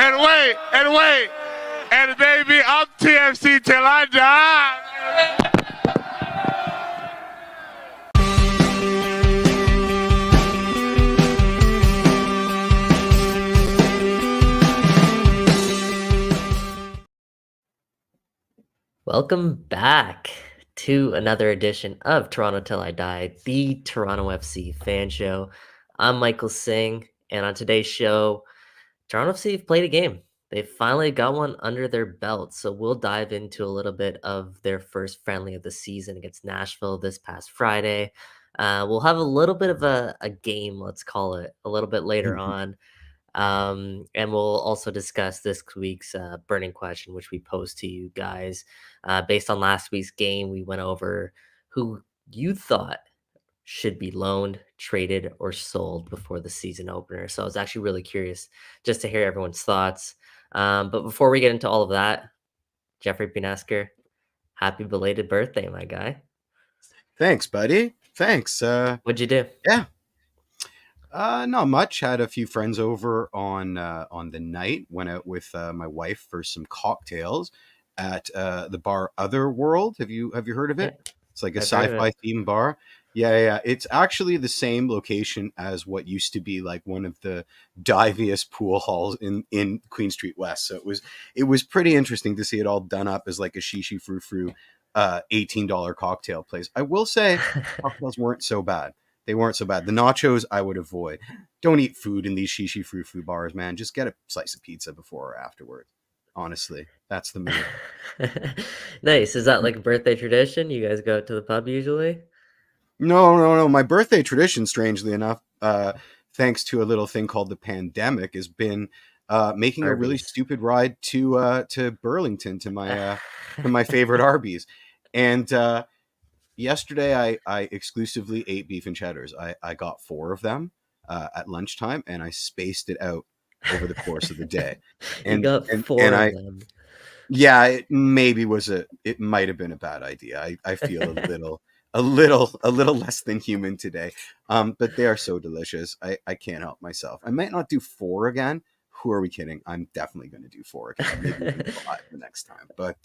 And baby, I'm TFC till I die. Welcome back to another edition of Toronto Till I Die, the Toronto FC fan show. I'm Michael Singh, and on today's show, Toronto FC have played a game. They finally got one under their belt, so we'll dive into a little bit of their first friendly of the season against Nashville this past Friday. We'll have a little bit of a game, let's call it, a little bit later on. And we'll also discuss this week's burning question, which we posed to you guys. Based on last week's game, we went over who you thought should be loaned, traded, or sold before the season opener. So I was actually really curious just to hear everyone's thoughts. But before we get into all of that, Jeffrey P. Nesker, happy belated birthday, my guy. Thanks, buddy. Thanks. What'd you do? Yeah. Not much. Had a few friends over on the night. Went out with my wife for some cocktails at the bar Otherworld. Have you heard of it? Yeah. It's like a sci-fi themed bar. Yeah. It's actually the same location as what used to be like one of the diviest pool halls in Queen Street West. So it was pretty interesting to see it all done up as like a shishi frou frou $18 cocktail place. I will say cocktails weren't so bad. They weren't so bad. The nachos I would avoid. Don't eat food in these shishi frou frou bars, man. Just get a slice of pizza before or afterwards. Honestly, that's the move. Nice. Is that like a birthday tradition? You guys go to the pub usually? No. My birthday tradition, strangely enough, thanks to a little thing called the pandemic, has been making a really stupid ride to Burlington to my favorite Arby's. And yesterday, I exclusively ate beef and cheddars. I got 4 of them at lunchtime, and I spaced it out over the course of the day. And you got 4 of them. Yeah, it might have been a bad idea. I feel a little less than human today. But they are so delicious. I can't help myself. I might not do 4 again. Who are we kidding? I'm definitely going to do 4 again. Maybe even 5 the next time. But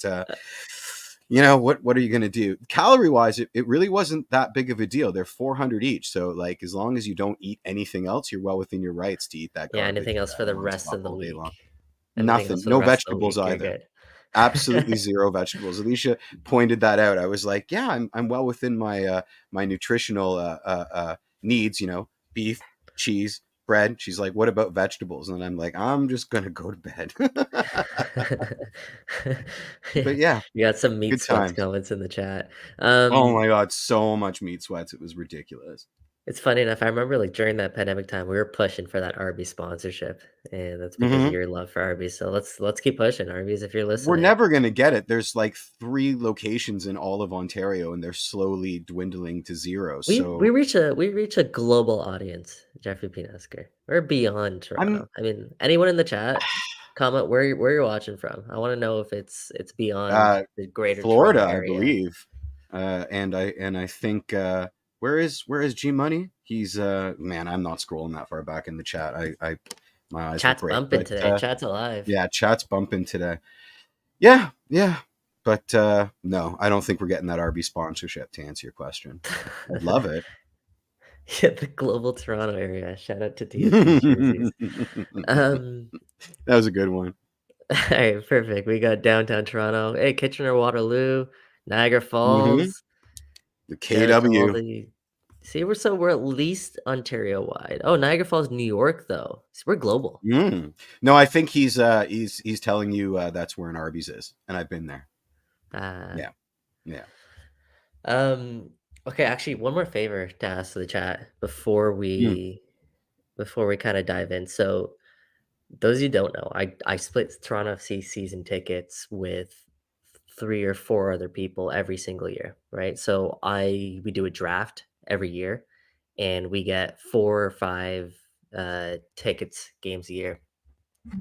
what are you going to do? Calorie wise, it really wasn't that big of a deal. They're 400 each. So like, as long as you don't eat anything else, you're well within your rights to eat that. Yeah. Anything else for the rest of the week? Nothing. No vegetables either. Absolutely zero vegetables. Alicia pointed that out. I was like, yeah, I'm well within my my nutritional needs, beef, cheese, bread. She's like, what about vegetables? And I'm like, I'm just gonna go to bed. But yeah, you got some meat sweats comments in the chat. Oh my god, so much meat sweats. It was ridiculous. It's funny enough. I remember like during that pandemic time, we were pushing for that Arby's sponsorship, and that's because of your love for Arby's. So let's keep pushing, Arby's, if you're listening. We're never gonna get it. There's like 3 locations in all of Ontario, and they're slowly dwindling to 0. We reach a global audience, Jeffrey P. Nesker. We're beyond Toronto. I mean, anyone in the chat, comment where you're watching from. I want to know if it's beyond the greater Florida, Toronto area. I believe. And I think. Where is G Money? He's man, I'm not scrolling that far back in the chat. My eyes chat's are great, bumping today. Chat's alive. Yeah, chat's bumping today. Yeah. But no, I don't think we're getting that RB sponsorship, to answer your question. I'd love it. Yeah, the global Toronto area. Shout out to TFC. That was a good one. All right, perfect. We got downtown Toronto. Hey, Kitchener, Waterloo, Niagara Falls. The KW. See, we're at least Ontario wide. Oh, Niagara Falls, New York, though. So we're global. No, I think he's telling you that's where an Arby's is, and I've been there. Yeah. Okay, actually, one more favor to ask the chat before we kind of dive in. So, those of you who don't know, I split Toronto FC season tickets with 3 or 4 other people every single year, right? So we do a draft every year, and we get 4 or 5 games a year.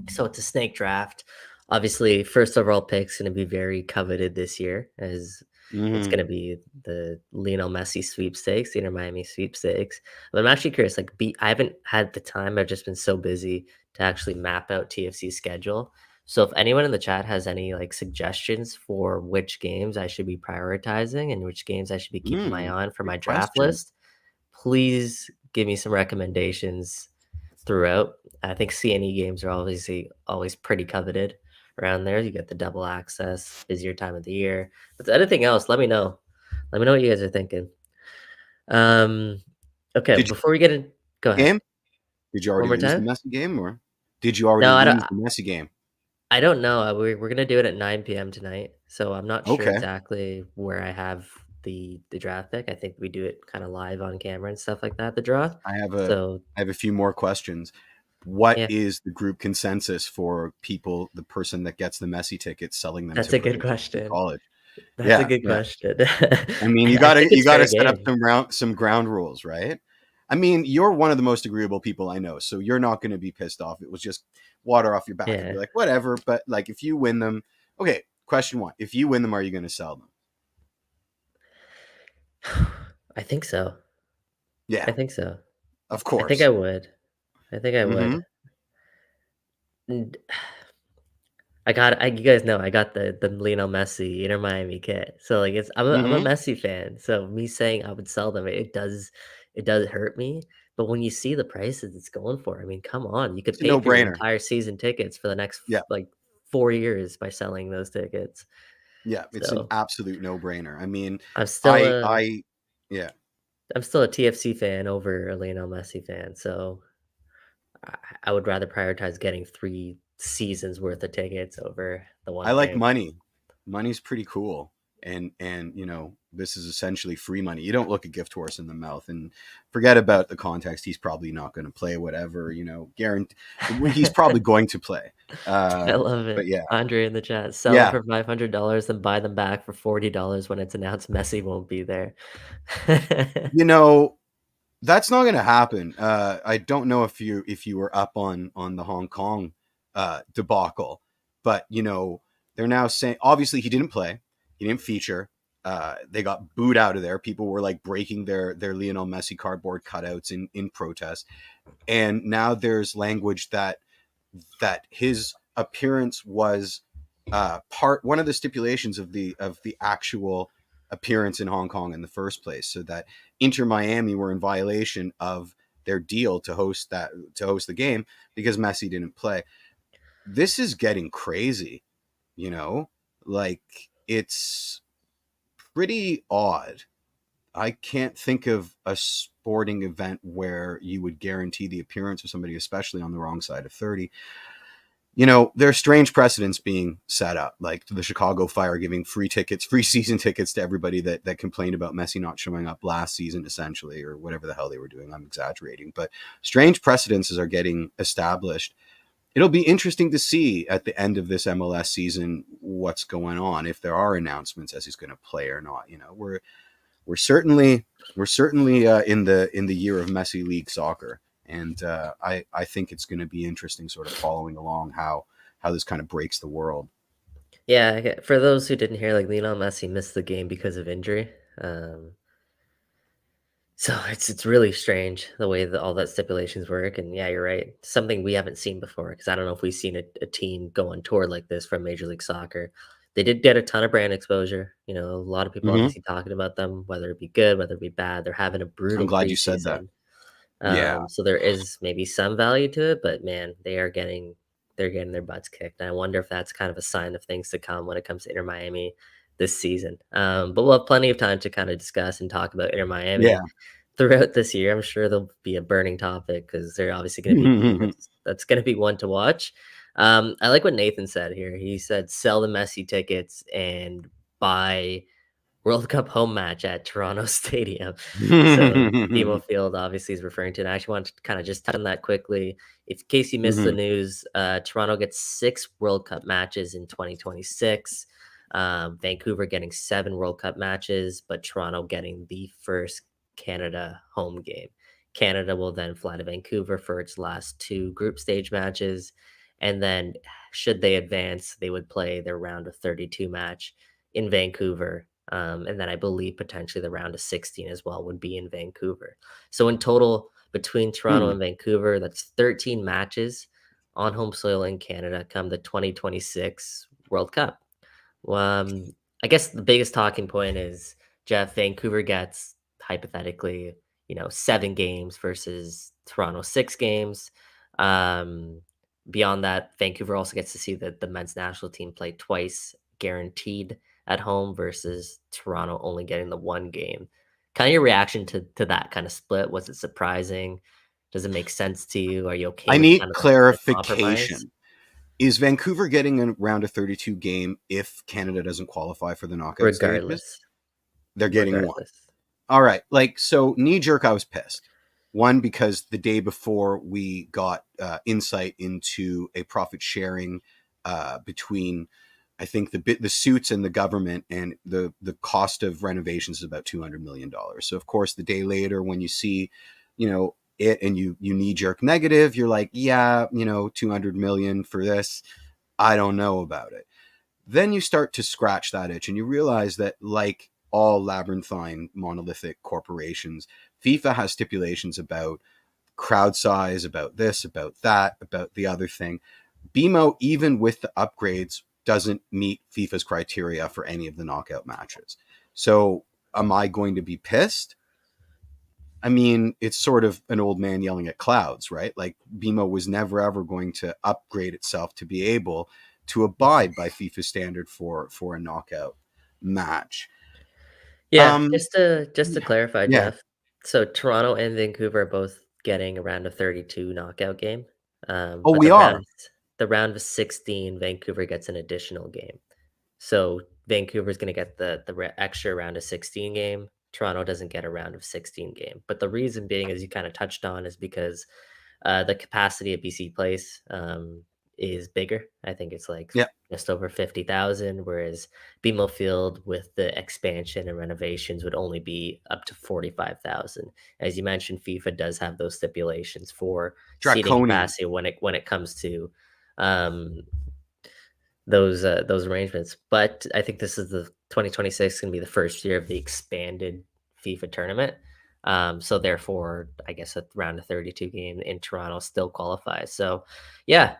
So it's a snake draft. Obviously, first overall pick's going to be very coveted this year, as It's going Mhm. to be the Lionel Messi sweepstakes, the Inter Miami sweepstakes. But I'm actually curious. Like, I haven't had the time. I've just been so busy to actually map out TFC's schedule. So if anyone in the chat has any like suggestions for which games I should be prioritizing and which games I should be keeping my eye on for Good my draft question. list, please give me some recommendations throughout. I think CNE games are obviously always pretty coveted around there. You get the double access, busier time of the year. But anything else, let me know. Let me know what you guys are thinking. Um, okay, Did you before we get in, go ahead. game? Did you One already more lose the time. Messi game, or did you already No, I don't. lose the Messi game? I don't know. We're gonna do it at 9 p.m. tonight, so I'm not sure Okay. exactly where I have the draft pick. I think we do it kind of live on camera and stuff like that. The draw. I have So a few more questions. What yeah, is the group consensus for people, the person that gets the Messi tickets, selling them that's to a good professionals in question. college? That's a Yeah, good yeah. question. I mean, I think you it's fair gotta set up game. some ground rules, right? I mean, you're one of the most agreeable people I know, so you're not going to be pissed off. It was just water off your back. You'd be Yeah. like, whatever. But like, if you win them, okay. Question one: if you win them, are you going to sell them? I think so. Yeah, I think so. of I think I course. would. I think I Mm-hmm. would. And you guys know I got the Lionel Messi Inter Miami kit. So like I'm a Mm-hmm. Messi fan. So me saying I would sell them, it does hurt me. But when you see the prices it's going for, I mean, come on, you could It's a pay for your no-brainer. entire season tickets for the next Yeah, like 4 years by selling those tickets. yeah. It's an So absolute no-brainer. I mean, I'm still I, a I, yeah. I'm still a TFC fan over a Lionel Messi fan. So I I would rather prioritize getting 3 seasons worth of tickets over the I one like game. money. Money's pretty cool. And this is essentially free money. You don't look a gift horse in the mouth and forget about the context. He's probably not going to play, whatever, guarantee he's probably going to play. I love it. But yeah. Andre in the chat, sell them Yeah. for $500 and buy them back for $40 when it's announced Messi won't be there. You know, that's not going to happen. I don't know if you were up on the Hong Kong debacle, but they're now saying obviously he didn't play, he didn't feature. They got booed out of there. People were like breaking their Lionel Messi cardboard cutouts in protest, and now there's language that his appearance was part one of the stipulations of the actual appearance in Hong Kong in the first place, so that Inter Miami were in violation of their deal to host the game because Messi didn't play. This is getting crazy, you know? Like, it's pretty odd. I can't think of a sporting event where you would guarantee the appearance of somebody, especially on the wrong side of 30. There are strange precedents being set up, like the Chicago Fire giving free season tickets to everybody that complained about Messi not showing up last season, essentially, or whatever the hell they were doing. I'm exaggerating, but strange precedences are getting established. It'll be interesting to see at the end of this MLS season what's going on, if there are announcements as he's going to play or not. We're certainly in the year of Messi League soccer, and I think it's going to be interesting, sort of following along how this kind of breaks the world. Yeah, for those who didn't hear, like Lionel Messi missed the game because of injury. So it's really strange the way that all that stipulations work. And yeah, you're right. Something we haven't seen before because I don't know if we've seen a team go on tour like this from Major League Soccer. They did get a ton of brand exposure. A lot of people Mm-hmm. obviously talking about them, whether it be good, whether it be bad. They're having a I'm brutal glad you said that. preseason. Yeah. So there is maybe some value to it, but man, they're getting their butts kicked. And I wonder if that's kind of a sign of things to come when it comes to Inter Miami this season. But we'll have plenty of time to kind of discuss and talk about Inter Yeah. Miami throughout this year. I'm sure there'll be a burning topic because they're obviously going to be a team that's going to be one to watch. I like what Nathan said here. He said sell the Messi tickets and buy World Cup home match at Toronto Stadium. So BMO Field obviously is referring to, and I actually want to kind of just touch on that quickly. In case you missed the news, Toronto gets 6 World Cup matches in 2026. Vancouver getting 7 World Cup matches, but Toronto getting the first Canada home game. Canada will then fly to Vancouver for its last 2 group stage matches, and then should they advance, they would play their round of 32 match in Vancouver And then I believe potentially the round of 16 as well would be in Vancouver. So in total, between Toronto and Vancouver, that's 13 matches on home soil in Canada come the 2026 World Cup. I guess the biggest talking point is, Jeff, Vancouver gets hypothetically, 7 games versus Toronto 6 games. Beyond that, Vancouver also gets to see the men's national team play twice, guaranteed at home, versus Toronto only getting the 1 game. Kind of your reaction to that kind of split? Was it surprising? Does it make sense to you? Are you okay I with need kind of the compromise? clarification. Is Vancouver getting a round of 32 game if Canada doesn't qualify for the knockout stages? Regardless. They're getting one. Regardless. All right. So knee jerk, I was pissed. One, because the day before we got insight into a profit sharing between, I think, the suits and the government, and the cost of renovations is about $200 million. So of course, the day later, when you see, it, and you knee jerk negative, you're like, yeah, 200 million for this, I don't know about it. Then you start to scratch that itch, and you realize that, like all labyrinthine monolithic corporations, FIFA has stipulations about crowd size, about this, about that, about the other thing. BMO, even with the upgrades, doesn't meet FIFA's criteria for any of the knockout matches. So am I going to be pissed? I mean, it's sort of an old man yelling at clouds, right? Like, BMO was never, ever going to upgrade itself to be able to abide by FIFA standard for a knockout match. Yeah, just to clarify, Yeah. Jeff. So Toronto and Vancouver are both getting a round of 32 knockout game. Oh, But we are. the round of 16, Vancouver gets an additional game. So Vancouver's going to get the extra round of 16 game. Toronto doesn't get a round of 16 game. But the reason being, as you kind of touched on, is because the capacity at BC Place is bigger. I think it's like Yeah. just over 50,000, whereas BMO Field with the expansion and renovations would only be up to 45,000. As you mentioned, FIFA does have those stipulations for seating Draconian. capacity when it comes to those arrangements. But I think this is the 2026 going to be the first year of the expanded FIFA tournament. So therefore, I guess a round of 32 game in Toronto still qualifies. So yeah,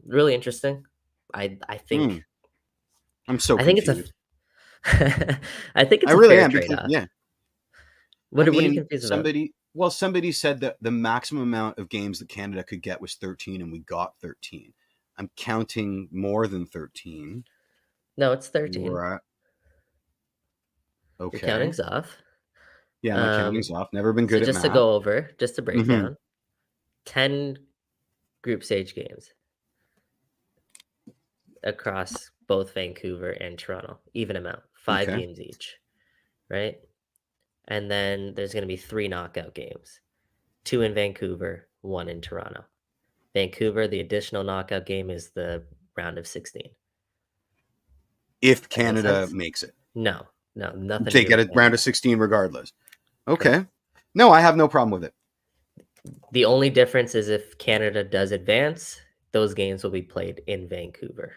really interesting. I think I'm so I think it's confused. I think it's I a really fair am, because, trade-off. yeah. What are you confused about? Somebody said that the maximum amount of games that Canada could get was 13, and we got 13. I'm counting more than 13. No, it's 13. Okay. Your counting's off. Yeah, my counting's off. Never been good at just math. to go over, just to break down, 10 group stage games across both Vancouver and Toronto, even amount, 5 Okay. games each, right? And then there's going to be 3 knockout games, 2 in Vancouver, 1 in Toronto. Vancouver, the additional knockout game is the round of 16. If That makes Canada sense? makes it. No, nothing. They to do get a with round Canada. of 16 regardless. Okay. Correct. No, I have no problem with it. The only difference is if Canada does advance, those games will be played in Vancouver.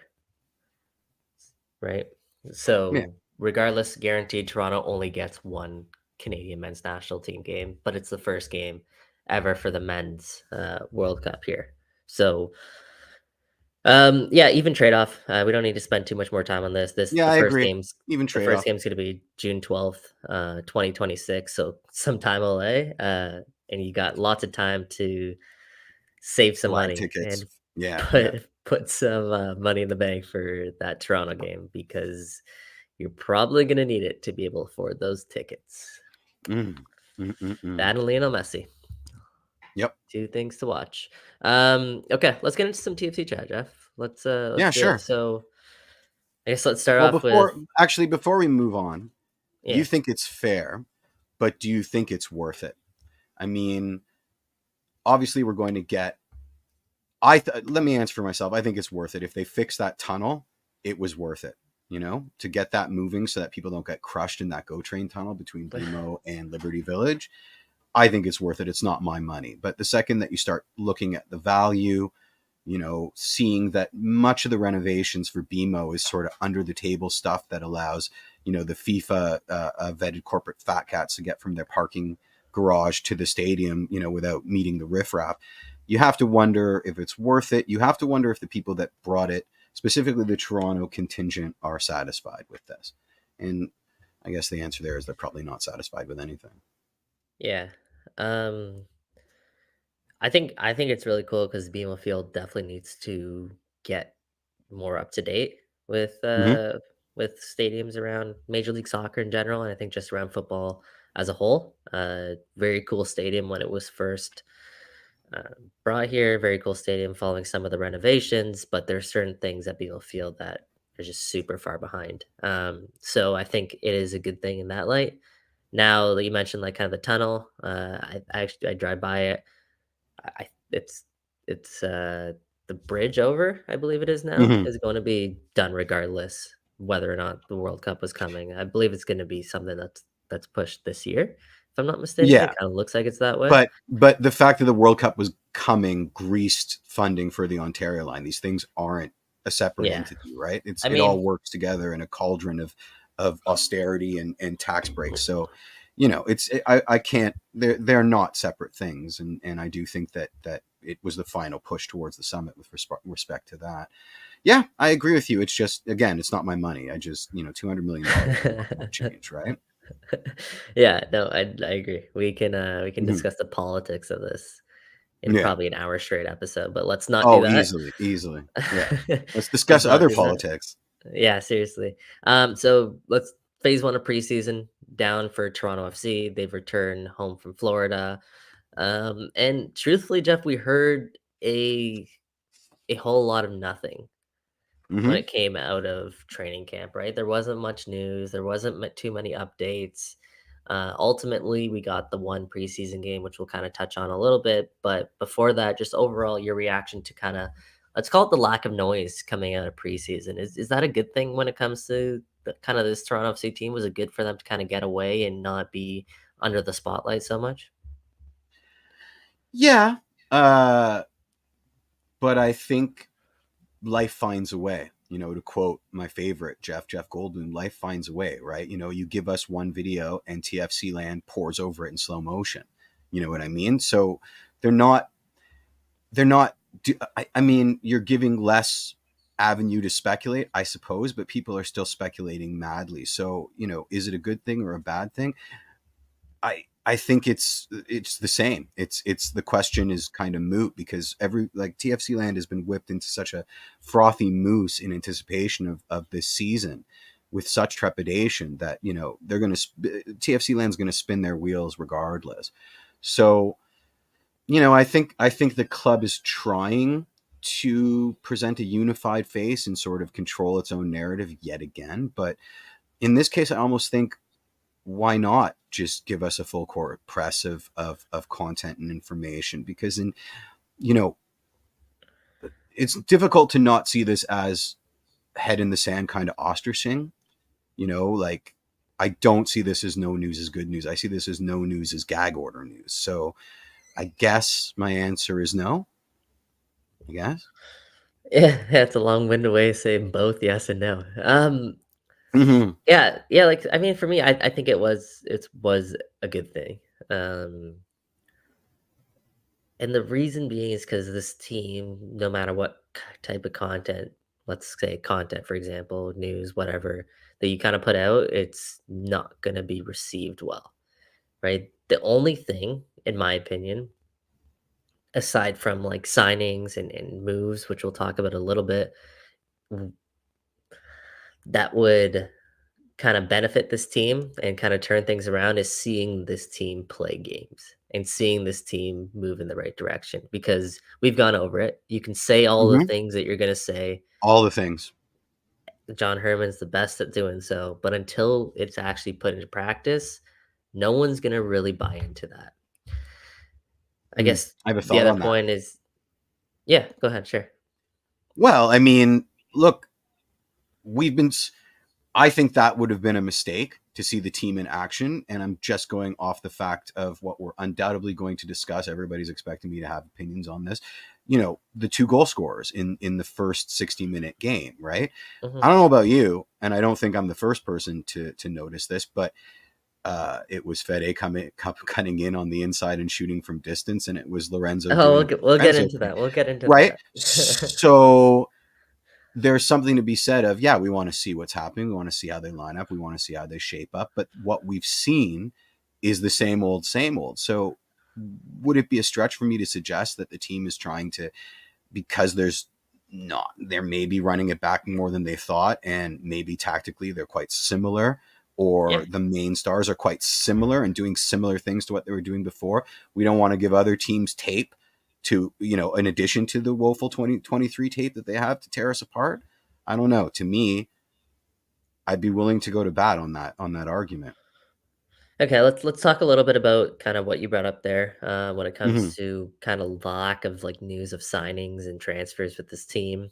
Right? So Yeah. regardless, guaranteed Toronto only gets 1 Canadian men's national team game, but it's the first game ever for the men's World Cup here. So yeah, even trade-off. We don't need to spend too much more time on this. Yeah, I agree. Even The trade first off. game's going to be June 12th, 2026. So some time away. And you got lots of time to save some Buy money tickets. and Yeah. put some money in the bank for that Toronto game, because you're probably going to need it to be able to afford those tickets. That and Lionel Messi. Yep. 2 things to watch. Okay, let's get into some TFC chat, Jeff. Let's Yeah, do sure. it. So I guess let's start Well, off with before we move on, yeah. you think it's fair, but do you think it's worth it? I mean, obviously we're going to get. Let me answer for myself. I think it's worth it. If they fix that tunnel, it was worth it. To get that moving so that people don't get crushed in that GO train tunnel between BMO and Liberty Village. I think it's worth it. It's not my money. But the second that you start looking at the value, seeing that much of the renovations for BMO is sort of under the table stuff that allows, the FIFA vetted corporate fat cats to get from their parking garage to the stadium, without meeting the riffraff. You have to wonder if it's worth it. You have to wonder if the people that brought it, specifically the Toronto contingent, are satisfied with this. And I guess the answer there is they're probably not satisfied with anything. Yeah. I think it's really cool because BMO Field definitely needs to get more up to date Mm-hmm. with stadiums around Major League Soccer in general, and I think just around football as a whole. Very cool stadium when it was first uh, brought here. Very cool stadium following some of the renovations, but there's certain things at BMO Field that are just super far behind. So I think it is a good thing in that light. Now that you mentioned like kind of the tunnel, I drive by it. It's the bridge over, I believe it is now, Mm-hmm. is going to be done regardless whether or not the World Cup was coming. I believe it's going to be something that's pushed this year, if I'm not mistaken. Yeah. It kind of looks like it's that way. But the fact that the World Cup was coming greased funding for the Ontario line. These things aren't a separate Yeah, entity, right? I It all mean, works together in a cauldron of austerity and tax breaks. So, I can't. They're not separate things, and I do think that it was the final push towards the summit with respect to that. Yeah, I agree with you. It's just, again, it's not my money. I just, $200 million change, right? yeah, no, I agree. We can Mhm. discuss the politics of this in Yeah. probably an hour straight episode, but let's not do Oh, that. easily. Yeah. Let's Let's discuss not other do that. politics. Yeah, seriously. So let's phase one of preseason down for Toronto FC. They've returned home from Florida. And truthfully, Jeff, we heard a whole lot of nothing when Hmm. it came out of training camp, right? There wasn't much news, there wasn't too many updates. Ultimately, we got the one preseason game, which we'll kind of touch on a little bit. But before that, just overall, your reaction to kind of, let's call it the lack of noise coming out of preseason. Is that a good thing when it comes to kind of this Toronto FC team? Was it good for them to kind of get away and not be under the spotlight so much? Yeah. But I think life finds a way. To quote my favorite, Jeff Goldblum, life finds a way, right? You give us one video and TFC land pours over it in slow motion. You know what I mean? So they're not, I mean, you're giving less avenue to speculate, I suppose, but people are still speculating madly. So, is it a good thing or a bad thing? I think it's the same. It's the question is kind of moot because TFC land has been whipped into such a frothy mousse in anticipation of this season with such trepidation that they're going to TFC land's going to spin their wheels regardless. So I think the club is trying to present a unified face and sort of control its own narrative yet again, but in this case, I almost think why not just give us a full court press of content and information? Because you know, it's difficult to not see this as head in the sand kind of ostraching. Like I don't see this as no news is good news. I see this as no news is gag order news. So I guess my answer is no. I guess. Yeah, that's a long-winded way of saying both yes and no. Mm-hmm. Yeah, like I mean, for me, I think it was a good thing. Um, and the reason being is because this team, no matter what type of content, let's say content, for example, news, whatever, that you kind of put out, it's not gonna be received well, right? The only thing, in my opinion, aside from like signings and moves, which we'll talk about a little bit, w- that would kind of benefit this team and kind of turn things around is seeing this team play games and seeing this team move in the right direction because we've gone over it. You can say all the Mm-hmm. things that you're going to say. All the things. John Herman's the best at doing so, but until it's actually put into practice, no one's going to really buy into that. I guess I have a the thought other on that. point is, yeah, go ahead, sure. Well, I mean, look, we've been. I think that would have been a mistake to see the team in action. And I'm just going off the fact of what we're undoubtedly going to discuss. Everybody's expecting me to have opinions on this. The 2 goal scorers in the first 60-minute game, right? Mhm. I don't know about you, and I don't think I'm the first person to notice this, but it was Fede cutting in on the inside and shooting from distance, and it was Lorenzo doing We'll get Lorenzo into that. We'll get into right? that. So there's something to be said of, we want to see what's happening. We want to see how they line up. We want to see how they shape up. But what we've seen is the same old, same old. So would it be a stretch for me to suggest that the team is trying to, because they're maybe running it back more than they thought, and maybe tactically they're quite similar, or the main stars are quite similar and doing similar things to what they were doing before? We don't want to give other teams tape to, in addition to the woeful 2023 tape that they have to tear us apart. I don't know. To me, I'd be willing to go to bat on that argument. Okay, let's talk a little bit about kind of what you brought up there when it Mm-hmm. comes to kind of lack of like news of signings and transfers with this team.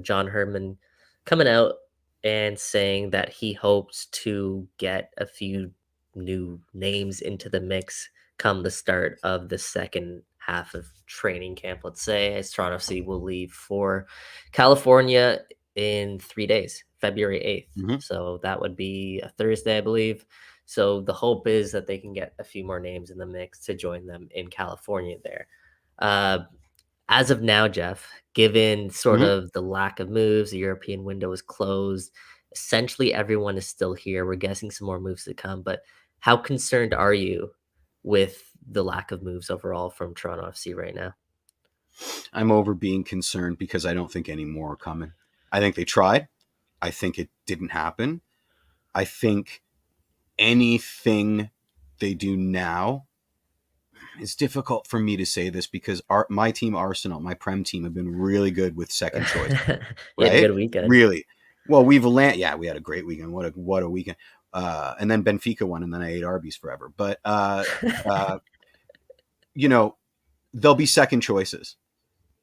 John Herman coming out and saying that he hopes to get a few new names into the mix come the start of the second half of training camp, let's say, as Toronto FC will leave for California in 3 days, February 8th. Mm-hmm. So that would be a Thursday, I believe. So the hope is that they can get a few more names in the mix to join them in California there. Uh, as of now, Jeff, given sort Mm-hmm. of the lack of moves, the European window is closed. Essentially, everyone is still here. We're guessing some more moves to come. But how concerned are you with the lack of moves overall from Toronto FC right now? I'm over being concerned because I don't think any more are coming. I think they tried. I think it didn't happen. I think anything they do now, it's difficult for me to say this because my team, Arsenal, my Prem team, have been really good with second choice, You had a right? good weekend. Really. Well, we had a great weekend. What a weekend. And then Benfica won, and then I ate Arby's forever. But they'll be second choices.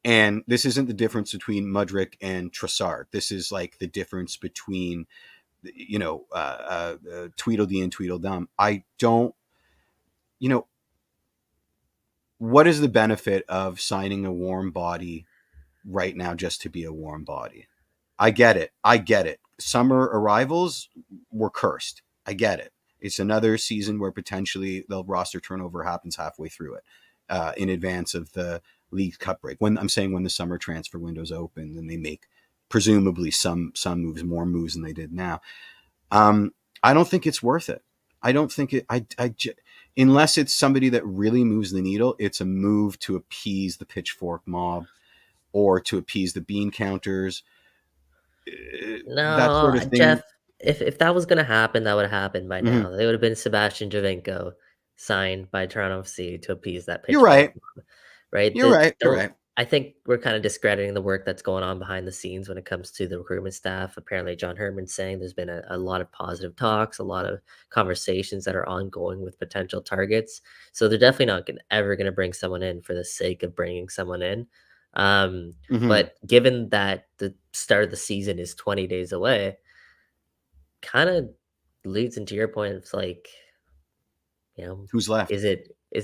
And this isn't the difference between Mudryk and Trossard. This is like the difference between, Tweedledee and Tweedledum. I don't, what is the benefit of signing a warm body right now just to be a warm body? I get it. Summer arrivals were cursed. I get it. It's another season where potentially the roster turnover happens halfway through it, in advance of the League Cup break. When the summer transfer window's open, then they make presumably some moves, more moves than they did now. I don't think it's worth it. I don't think it. Unless it's somebody that really moves the needle, it's a move to appease the pitchfork mob or to appease the bean counters. That sort No, of thing. Jeff, if that was gonna happen, that would have happened by Mm-hmm. now. They would have been Sebastian Javinko signed by Toronto FC to appease that You're pitchfork right. mob, right? You're right. You're right. I think we're kind of discrediting the work that's going on behind the scenes when it comes to the recruitment staff. Apparently, John Herman's saying there's been a lot of positive talks, a lot of conversations that are ongoing with potential targets. So they're definitely not ever going to bring someone in for the sake of bringing someone in. Mm-hmm. But given that the start of the season is 20 days away, kind of leads into your point. It's like, Who's left? is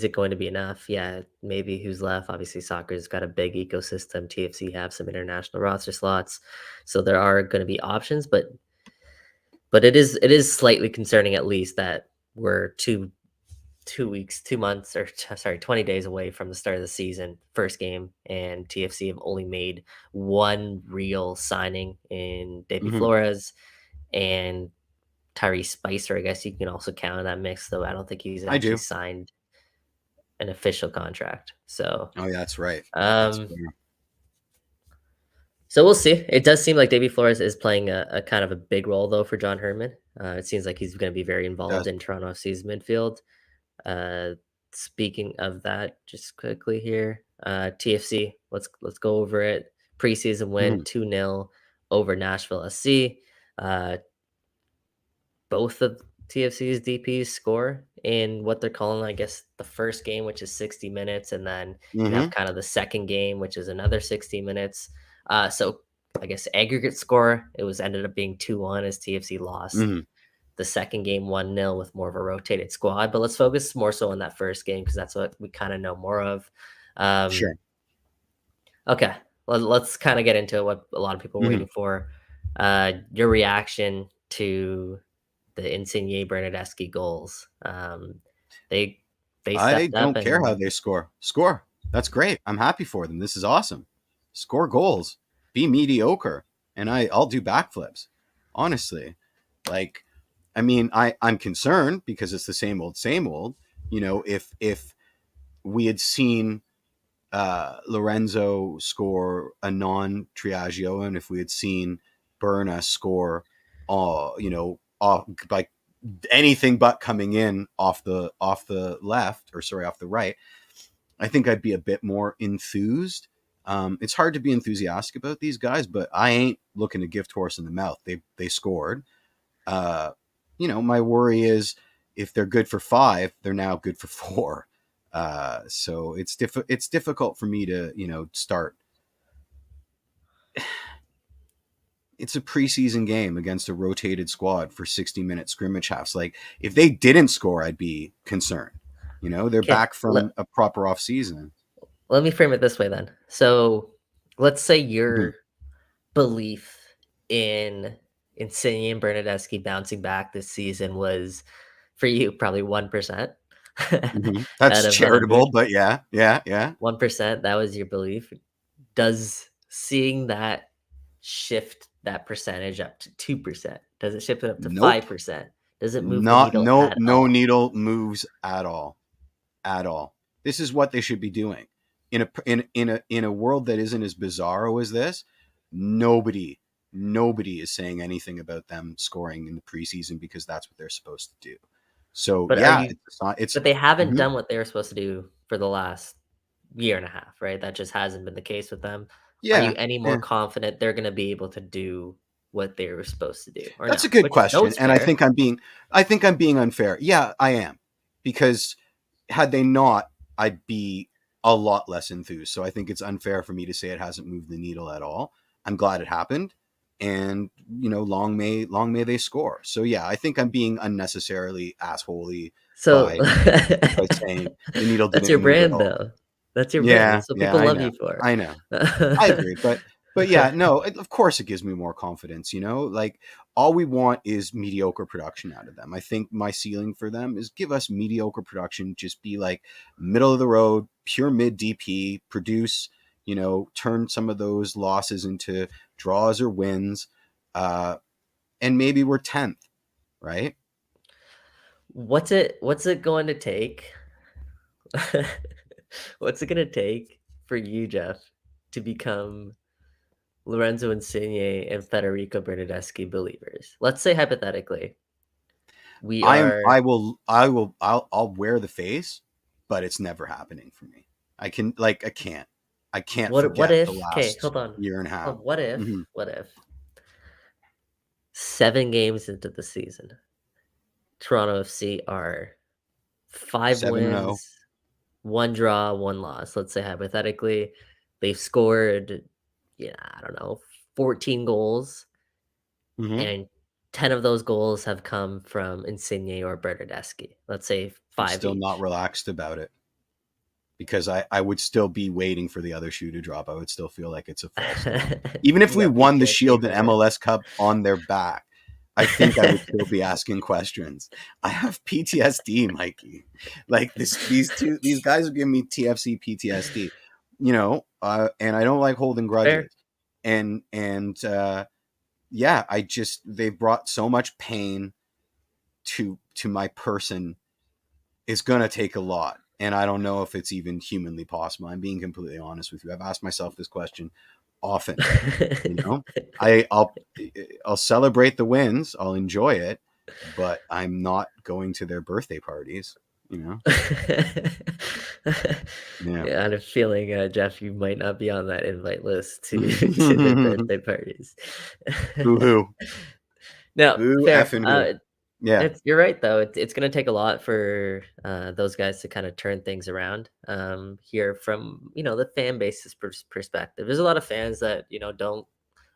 it going to be enough? Yeah, maybe who's left. Obviously, soccer's got a big ecosystem. TFC have some international roster slots, so there are going to be options. But it is slightly concerning, at least, that we're 20 days away from the start of the season, first game, and TFC have only made one real signing in David Mm-hmm. Flores and Tyrese Spicer. I guess you can also count in that mix, though I don't think he's I actually do. signed an official contract. So, Oh, yeah, that's right. That's fair. so we'll see. It does seem like David Flores is playing a kind of a big role, though, for John Herman. It seems like he's going to be very involved in Toronto FC's midfield. Speaking of that, just quickly here, TFC. Let's go over it. Preseason win 2-0 over Nashville SC. Both of TFC's DPs score in what they're calling, I guess, the first game, which is 60 minutes, and then you have kind of the second game, which is another 60 minutes. So I guess aggregate score, it was ended up being 2-1 as TFC lost. the second game 1-0 with more of a rotated squad. But let's focus more so on that first game because that's what we kind of know more of. Sure. Okay, let's kind of get into what a lot of people are waiting for. Your reaction to the Insigne Bernardeschi goals. They I stepped up don't care how and they score. Score. That's great. I'm happy for them. This is awesome. Score goals. Be mediocre. And I'll do backflips. Honestly. Like, I mean, I'm concerned because it's the same old, same old. You know, if we had seen Lorenzo score a non-Triagio, and if we had seen Berna score, by anything but coming in off the left, or sorry, off the right, I think I'd be a bit more enthused. It's hard to be enthusiastic about these guys, but I ain't looking to gift horse in the mouth. They scored. My worry is if they're good for 5, they're now good for 4. So it's difficult for me to start. It's a preseason game against a rotated squad for 60-minute scrimmage halves. Like, if they didn't score, I'd be concerned. They're back from a proper off season. Let me frame it this way then. So let's say your belief in Insigne and Bernardeschi bouncing back this season was, for you, probably 1%. That's charitable, but yeah. 1%, that was your belief. Does seeing that shift that percentage up to 2%? Does it shift it up to 5%? Does it move the needle at all? No needle moves at all. At all. This is what they should be doing. In a world that isn't as bizarro as this, nobody is saying anything about them scoring in the preseason because that's what they're supposed to do. So, but but they haven't done what they were supposed to do for the last year and a half, right? That just hasn't been the case with them. Yeah. Are you any more confident they're going to be able to do what they were supposed to do? That's a good question, and I think I'm being unfair. Yeah, I am, because had they not, I'd be a lot less enthused. So I think it's unfair for me to say it hasn't moved the needle at all. I'm glad it happened, and long may they score. So yeah, I think I'm being unnecessarily assholey by saying the needle didn't. That's your brand, though. That's your brand. That's what people love you for. I know. I agree, but yeah, no, of course it gives me more confidence. Like, all we want is mediocre production out of them. I think my ceiling for them is give us mediocre production, just be like middle of the road, pure mid DP, produce, turn some of those losses into draws or wins, and maybe we're 10th, right? What's it going to take? What's it going to take for you, Jeff, to become Lorenzo Insigne and Federico Bernardeschi believers? Let's say hypothetically, I'll wear the face, but it's never happening for me. I can't forget the last year and a half. What if 7 games into the season, Toronto FC are 5 wins, 1 draw, 1 loss. Let's say hypothetically, they've scored, 14 goals, and 10 of those goals have come from Insigne or Bernardeschi. Let's say 5. I'm still not relaxed about it, because I would still be waiting for the other shoe to drop. I would still feel like it's a false goal. Even if we won the Shield and MLS Cup on their back, I think I would still be asking questions. I have PTSD, Mikey. Like, these guys are giving me TFC PTSD, and I don't like holding grudges. Fair. And they brought so much pain to my person. It's gonna take a lot, and I don't know if it's even humanly possible. I'm being completely honest with you. I've asked myself this question often. I'll celebrate the wins, I'll enjoy it, but I'm not going to their birthday parties. Yeah, I had a feeling, Jeff, you might not be on that invite list to the birthday parties. Boo-hoo. No, Boo, fair. effing yeah, you're right, though. It's going to take a lot for those guys to kind of turn things around. Here from the fan base's perspective, there's a lot of fans that don't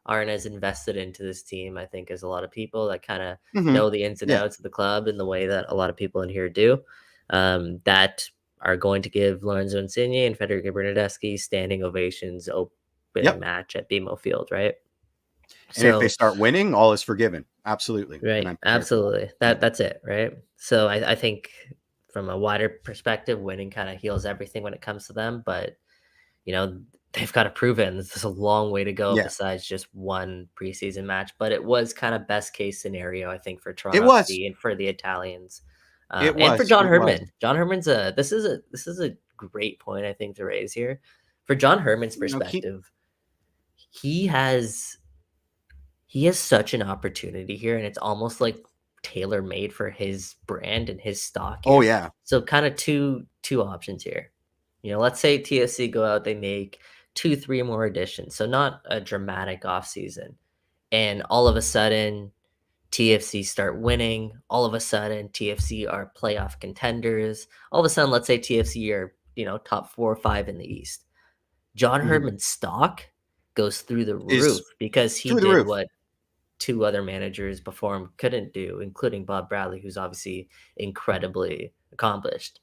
aren't as invested into this team, I think, as a lot of people that kind of Hmm. know the ins and Yeah. outs of the club in the way that a lot of people in here do. That are going to give Lorenzo Insigne and Federico Bernardeschi standing ovations opening Yep. match at BMO Field, right? And if they So, start winning, all is forgiven. Absolutely. And right, I'm prepared for that. absolutely. That's it, right? So I think from a wider perspective, winning kind of heals everything when it comes to them. But you know, they've got to prove it. And there's a long way to go Yeah. besides just one preseason match. But it was kind of best case scenario, I think, for It Toronto was. FC and for the Italians, It and for was. John It was. Herdman. John Herdman's this is a great point I think to raise here. For John Herdman's Keep. perspective, he has he has such an opportunity here, and it's almost like tailor made for his brand and his stock Oh here. yeah. So kind of two options here. Let's say TFC go out, they make 2, 3 more additions. So not a dramatic offseason. And all of a sudden, TFC start winning. All of a sudden, TFC are playoff contenders. All of a sudden, let's say TFC are, top 4 or 5 in the East. John Hmm. Herdman's stock goes through the roof Is because he through the did roof. what two other managers before him couldn't do, including Bob Bradley, who's obviously incredibly accomplished.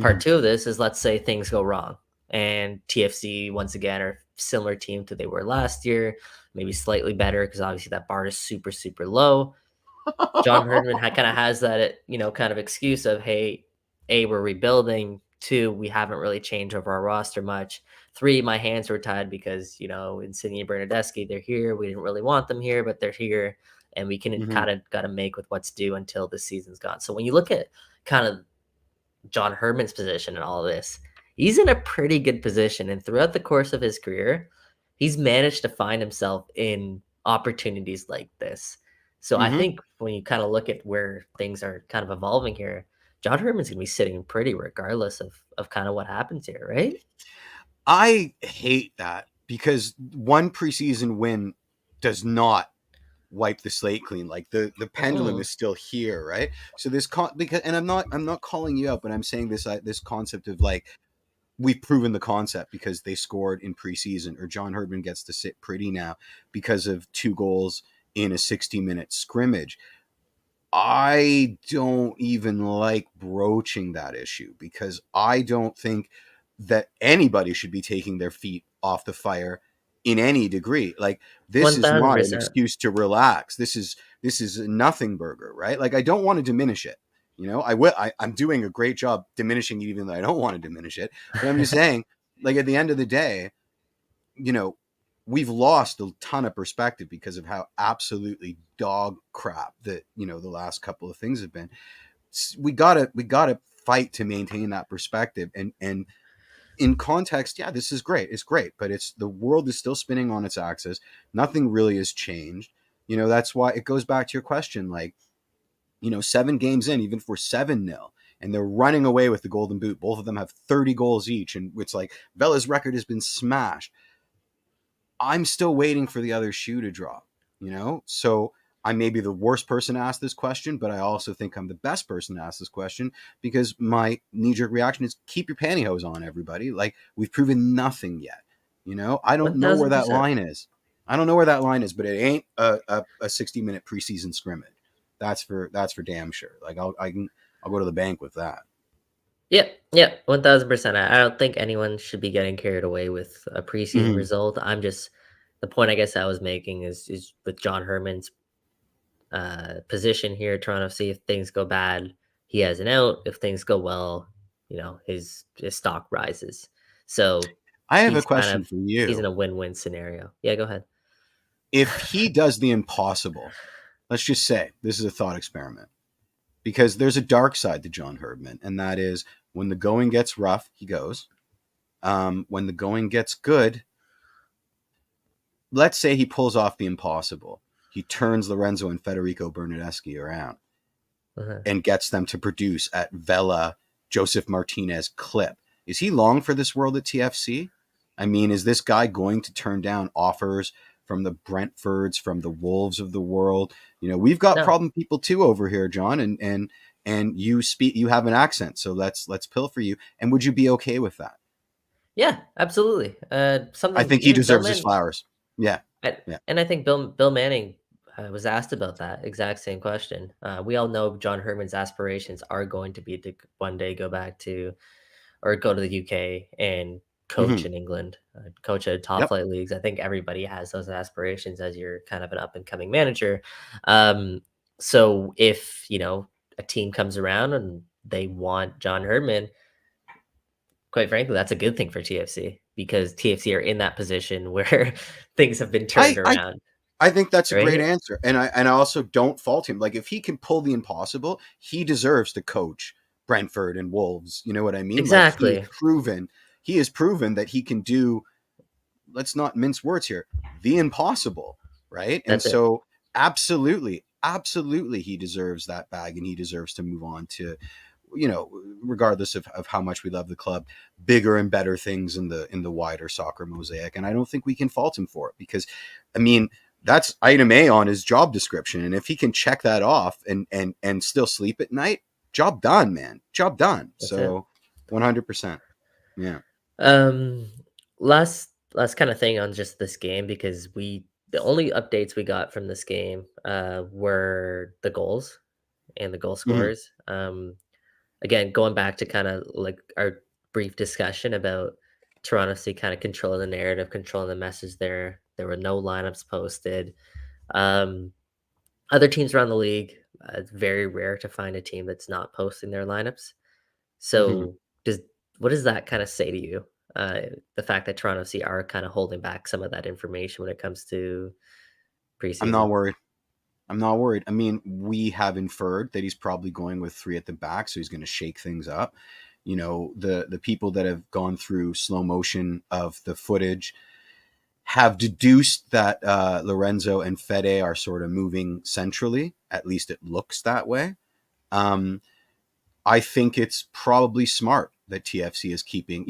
Part Hmm. two of this is, let's say things go wrong and TFC once again are similar team to they were last year, maybe slightly better because obviously that bar is super, super low. John Herdman kind of has that, kind of excuse of, hey, A, we're rebuilding. 2, we haven't really changed over our roster much. 3, my hands were tied because, Insigne and Bernardeschi, they're here. We didn't really want them here, but they're here. And we can Hmm. kind of got to make with what's due until the season's gone. So when you look at kind of John Herdman's position in all of this, he's in a pretty good position. And throughout the course of his career, he's managed to find himself in opportunities like this. So I Hmm. think when you kind of look at where things are kind of evolving here, John Herdman's going to be sitting pretty regardless of kind of what happens here, right? I hate that because one preseason win does not wipe the slate clean. Like the pendulum Mm. is still here, right? So because, and I'm not calling you out, but I'm saying this concept of like, we've proven the concept because they scored in preseason, or John Herdman gets to sit pretty now because of 2 goals in a 60-minute scrimmage. I don't even like broaching that issue because I don't think that anybody should be taking their feet off the fire in any degree. Like, this is not an 1000%. excuse to relax. This is a nothing burger, right? Like, I don't want to diminish it. I'm doing a great job diminishing it, even though I don't want to diminish it. But I'm just saying, like, at the end of the day, you know, we've lost a ton of perspective because of how absolutely dog crap that, the last couple of things have been. We gotta fight to maintain that perspective. And in context, yeah, this is great. It's great, but the world is still spinning on its axis. Nothing really has changed. That's why it goes back to your question. Like, 7 games in, even for 7-0, and they're running away with the Golden Boot. Both of them have 30 goals each, and it's like Vela's record has been smashed. I'm still waiting for the other shoe to drop, So I may be the worst person to ask this question, but I also think I'm the best person to ask this question because my knee-jerk reaction is keep your pantyhose on, everybody. Like, we've proven nothing yet. I don't know where that 1000%. line is. I don't know where that line is, but it ain't a 60-minute preseason scrimmage. That's for damn sure. Like, I'll go to the bank with that. Yep, 1000%. I don't think anyone should be getting carried away with a preseason Mm-hmm. result. The point I guess I was making is with John Herman's position here, trying to see if things go bad, he has an out. If things go well, his stock rises. So I have a question for he's in you. a win-win scenario. Yeah, go ahead. If he does the impossible, let's just say this is a thought experiment, because there's a dark side to John Herdman, and that is when the going gets rough, he goes. When the going gets good, let's say he pulls off the impossible. He turns Lorenzo and Federico Bernardeschi around Uh-huh. and gets them to produce at Vela, Joseph Martinez clip. Is he long for this world at TFC? I mean, is this guy going to turn down offers from the Brentfords, from the Wolves of the world? We've got No. problem people too over here, John, and you have an accent, so let's pill for you. And would you be okay with that? Yeah, absolutely. I Something, think he deserves his flowers. Yeah. Yeah. And I think Bill Manning was asked about that exact same question. We all know John Herman's aspirations are going to be to one day go back to or go to the UK and coach Hmm. in England, coach at top Yep. flight leagues. I think everybody has those aspirations as you're kind of an up and coming manager. So if a team comes around and they want John Herdman, quite frankly, that's a good thing for TFC because TFC are in that position where things have been turned I, I around, I think that's a great right? answer, and I also don't fault him. Like if he can pull the impossible, he deserves to coach Brentford and Wolves. You know what I mean? Like Exactly. he has proven that he can do. Let's not mince words here. The impossible, right? And That's it. so, absolutely, he deserves that bag, and he deserves to move on to, regardless of how much we love the club, bigger and better things in the wider soccer mosaic. And I don't think we can fault him for it because, I mean, that's item A on his job description, and if he can check that off and still sleep at night, job done, man, job done. That's it. So, 100%, yeah. Um, last kind of thing on just this game because the only updates we got from this game were the goals and the goal Hmm. scorers. Again, going back to kind of like our brief discussion about Toronto FC kind of controlling the narrative, controlling the message there. There were no lineups posted. Um, Other teams around the league, it's very rare to find a team that's not posting their lineups. Hmm. So, does what does that kind of say to you? The fact that Toronto FC are kind of holding back some of that information when it comes to I'm not preseason. worried. I'm not worried. I mean, we have inferred that he's probably going with three at the back, so he's going to shake things up. The people that have gone through slow motion of the footage have deduced that Lorenzo and Fede are sort of moving centrally. At least it looks that way. Um, I think it's probably smart that TFC is keeping,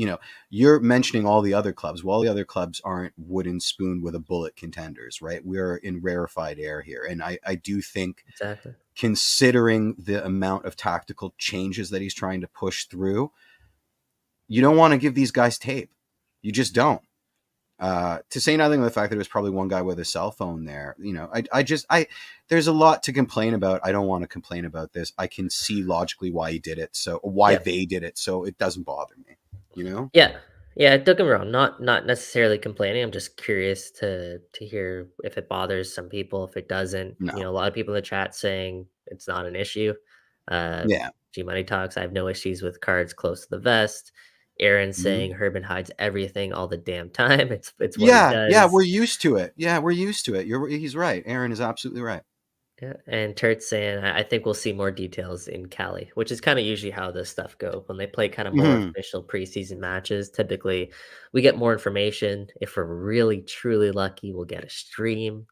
you're mentioning all the other clubs. Well, all the other clubs aren't wooden spoon with a bullet contenders, right? We're in rarefied air here. And I do think, Exactly. considering the amount of tactical changes that he's trying to push through, you don't want to give these guys tape. You just don't. To say nothing of the fact that it was probably one guy with a cell phone there, there's a lot to complain about. I don't want to complain about this. I can see logically why he did it, so why Yeah. they did it, so it doesn't bother me. You know? Yeah. Yeah, don't get me wrong, not necessarily complaining. I'm just curious to hear if it bothers some people, if it doesn't. No. A lot of people in the chat saying it's not an issue. Uh Yeah. G Money talks, I have no issues with cards close to the vest. Aaron Mhm. saying Herman hides everything all the damn time. It's what he Yeah. Yeah. does. We're used to it. Yeah, we're used to it. He's right. Aaron is absolutely right. Yeah, and Turt's saying, I think we'll see more details in Cali, which is kind of usually how this stuff go. When they play kind of more Hmm. official preseason matches, typically we get more information. If we're really truly lucky, we'll get a stream,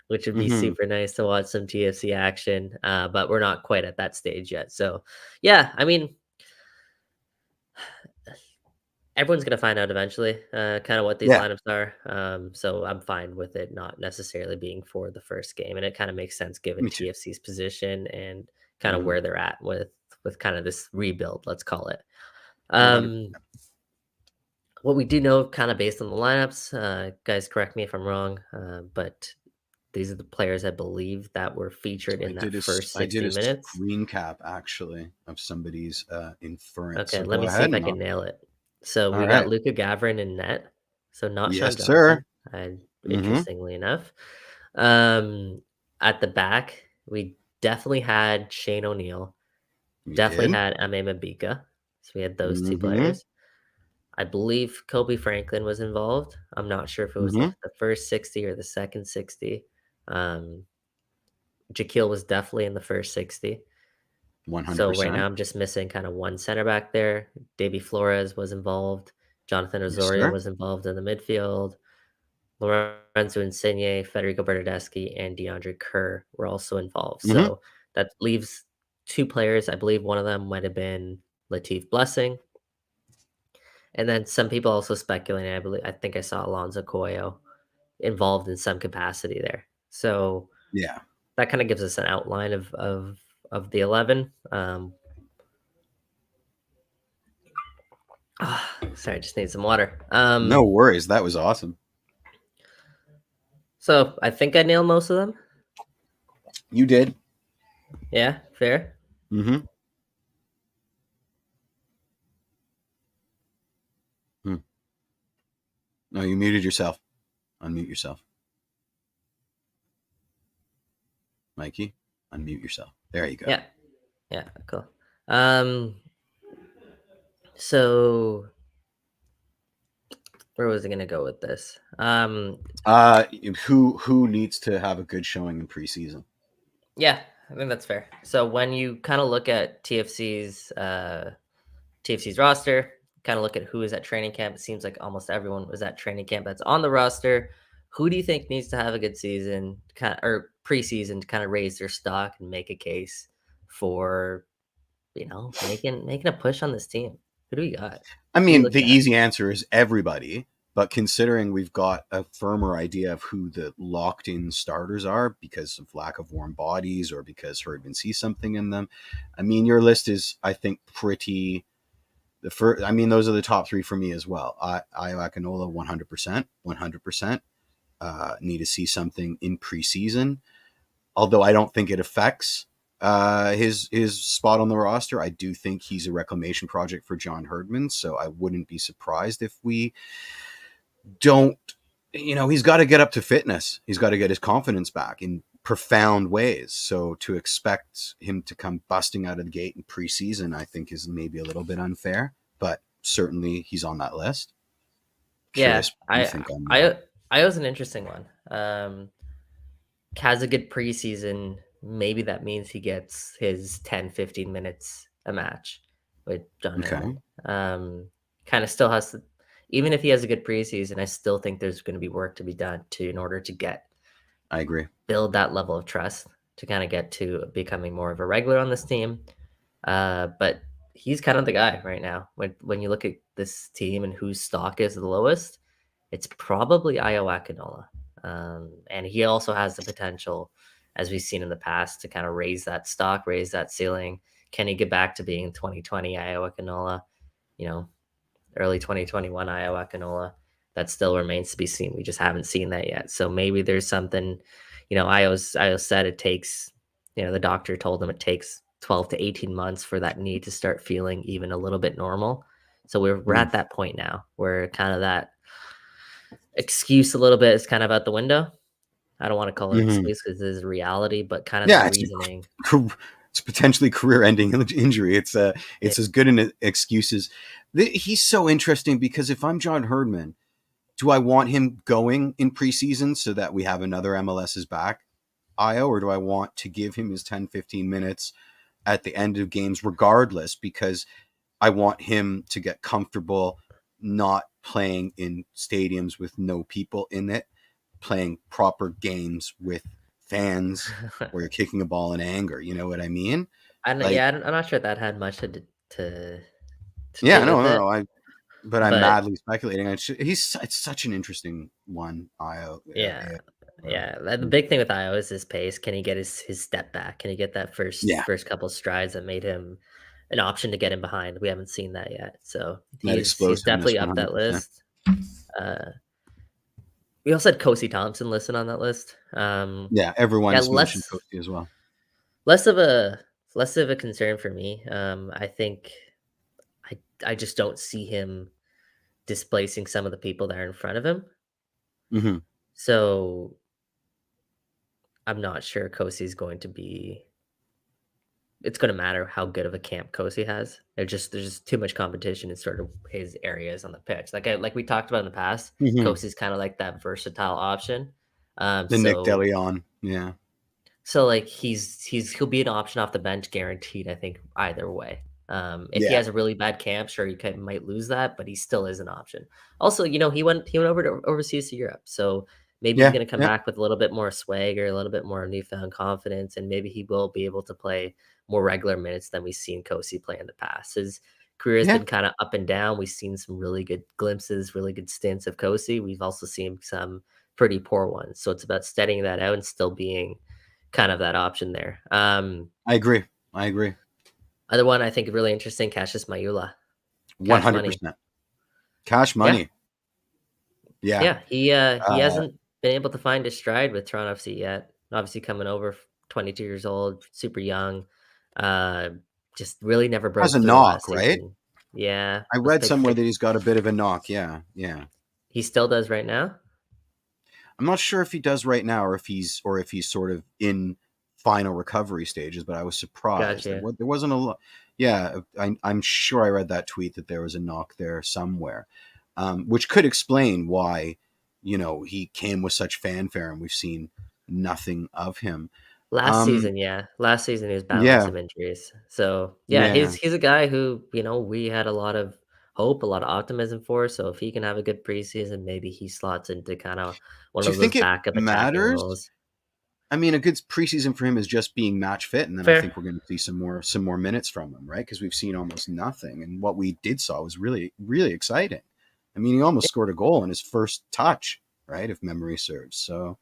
which would be Hmm. super nice to watch some TFC action. But we're not quite at that stage yet. So, yeah, I mean, everyone's gonna find out eventually, kind of what these Yeah. lineups are. So I'm fine with it not necessarily being for the first game, and it kind of makes sense given Me too. TFC's position and kind of Hmm. where they're at with kind of this rebuild, let's call it. 100. Um, what we do know, kind of based on the lineups, guys, correct me if I'm wrong, but these are the players I believe that were featured So in that first I did 60 a minutes. screen cap actually of somebody's inference. Okay, So let go me see ahead if I and can nail it. So all we got right. Luca Gavrin in net. So not Yes, Sean sir. Johnson. And Mm-hmm. interestingly enough, um, at the back we definitely had Shane O'Neill. We Definitely did. had Ame Mabika. So we had those two Mm-hmm. players. I believe Kobe Franklin was involved. I'm not sure if it was Mm-hmm. the first 60 or the second 60. Um, Jaquil was definitely in the first 60. So right 100%. now I'm just missing kind of one center back there. Davy Flores was involved. Jonathan Yes, Osorio sir. was involved in the midfield. Lorenzo Insigne, Federico Bernardeschi, and DeAndre Kerr were also involved. Mm-hmm. So that leaves two players. I believe one of them might have been Latif Blessing. And then some people also speculating. I think I saw Alonso Coelho involved in some capacity there. So Yeah. that kind of gives us an outline of the 11. Sorry, I just need some water. No worries. That was awesome. So I think I nailed most of them. You did. Yeah, fair. Mm-hmm. No, you muted yourself. Unmute yourself. Mikey, unmute yourself. There you go. Yeah, cool. So where was I gonna go with this? Who needs to have a good showing in preseason? Yeah, I think that's fair. So when you kind of look at TFC's roster, kind of look at who is at training camp, it seems like almost everyone was at training camp that's on the roster. Who do you think needs to have a good season, or preseason, to kind of raise their stock and make a case for making a push on this team? Who do we got? I Who you mean, the looking at? easy answer is everybody. But considering we've got a firmer idea of who the locked-in starters are because of lack of warm bodies or because Herdman sees something in them, I mean, your list is, I think, pretty. The first, I mean, those are the top three for me as well. Ayo Akinola, 100%, 100%. Need to see something in preseason, although I don't think it affects his spot on the roster. I do think he's a reclamation project for John Herdman, so I wouldn't be surprised if we don't. He's got to get up to fitness. He's got to get his confidence back in profound ways. So to expect him to come busting out of the gate in preseason, I think is maybe a little bit unfair, but certainly he's on that list. Curious what you think on that. I was an interesting one. Has a good preseason. Maybe that means he gets his 10, 15 minutes a match with John Herdman. Kind of still has to, even if he has a good preseason, I still think there's going to be work to be done in order to I agree. Build that level of trust to kind of get to becoming more of a regular on this team. But he's kind of the guy right now. When you look at this team and whose stock is the lowest, it's probably Ayo Akinola. And he also has the potential, as we've seen in the past, to kind of raise that stock, raise that ceiling. Can he get back to being 2020 Ayo Akinola? Early 2021 Ayo Akinola? That still remains to be seen. We just haven't seen that yet. So maybe there's something, Ayo said it takes, the doctor told him it takes 12 to 18 months for that knee to start feeling even a little bit normal. So we're at that point now where kind of that excuse a little bit is kind of out the window. I don't want to call it excuse because it is reality, but kind of the reasoning. It's potentially career-ending injury. It's as good an excuse as. He's so interesting because if I'm John Herdman, do I want him going in preseason so that we have another MLS's back, Ayo, or do I want to give him his 10, 15 minutes at the end of games regardless because I want him to get comfortable not playing in stadiums with no people in it, playing proper games with fans where you're kicking a ball in anger. You know what I mean? I'm not sure that had much to do no, with it. But I'm madly speculating. It's such an interesting one, Ayo. The big thing with Ayo is his pace. Can he get his step back? Can he get that first couple of strides that made him an option to get him behind? We haven't seen that yet. So he's definitely up that list. We also had Kosi Thompson listed on that list. Everyone's mentioned Kosi as well. Less of a concern for me. I think I just don't see him displacing some of the people that are in front of him. Mm-hmm. So I'm not sure Kosi's going to be. It's going to matter how good of a camp Kosi has. There's just too much competition in sort of his areas on the pitch. Like we talked about in the past, Kosi's kind of like that versatile option. Nick DeLeon, yeah. So like he'll be an option off the bench guaranteed. I think either way. If he has a really bad camp, sure you might lose that, but he still is an option. Also, he went over to overseas to Europe, so maybe he's going to come back with a little bit more swagger, a little bit more newfound confidence, and maybe he will be able to play more regular minutes than we've seen Kosi play in the past. His career has been kind of up and down. We've seen some really good glimpses, really good stints of Kosi. We've also seen some pretty poor ones. So it's about steadying that out and still being kind of that option there. I agree. Other one I think really interesting, Cassius Mayula. 100%. Cash money. Yeah. He hasn't been able to find his stride with Toronto FC yet. Obviously coming over, 22 years old, super young. Uh, just really never Has broke a through knock, last right? season. Yeah, I was read picked. somewhere that he's got a bit of a knock. Yeah, yeah. He still does right now. I'm not sure if he does right now, or if he's sort of in final recovery stages. But I was surprised. Gotcha. There wasn't a lot. Yeah, I'm sure I read that tweet that there was a knock there somewhere, which could explain why, he came with such fanfare and we've seen nothing of him. Last Um, season, yeah. Last season he was battling yeah, some injuries. So yeah, yeah. he's a guy who, we had a lot of hope, a lot of optimism for. So if he can have a good preseason, maybe he slots into kind of one Do you of those think it backup attacking matters? roles. I mean, a good preseason for him is just being match fit, and then I Fair. think we're going to see some more minutes from him, right? Because we've seen almost nothing, and what we did saw was really really exciting. I mean, he almost scored a goal in his first touch, right? If memory serves. So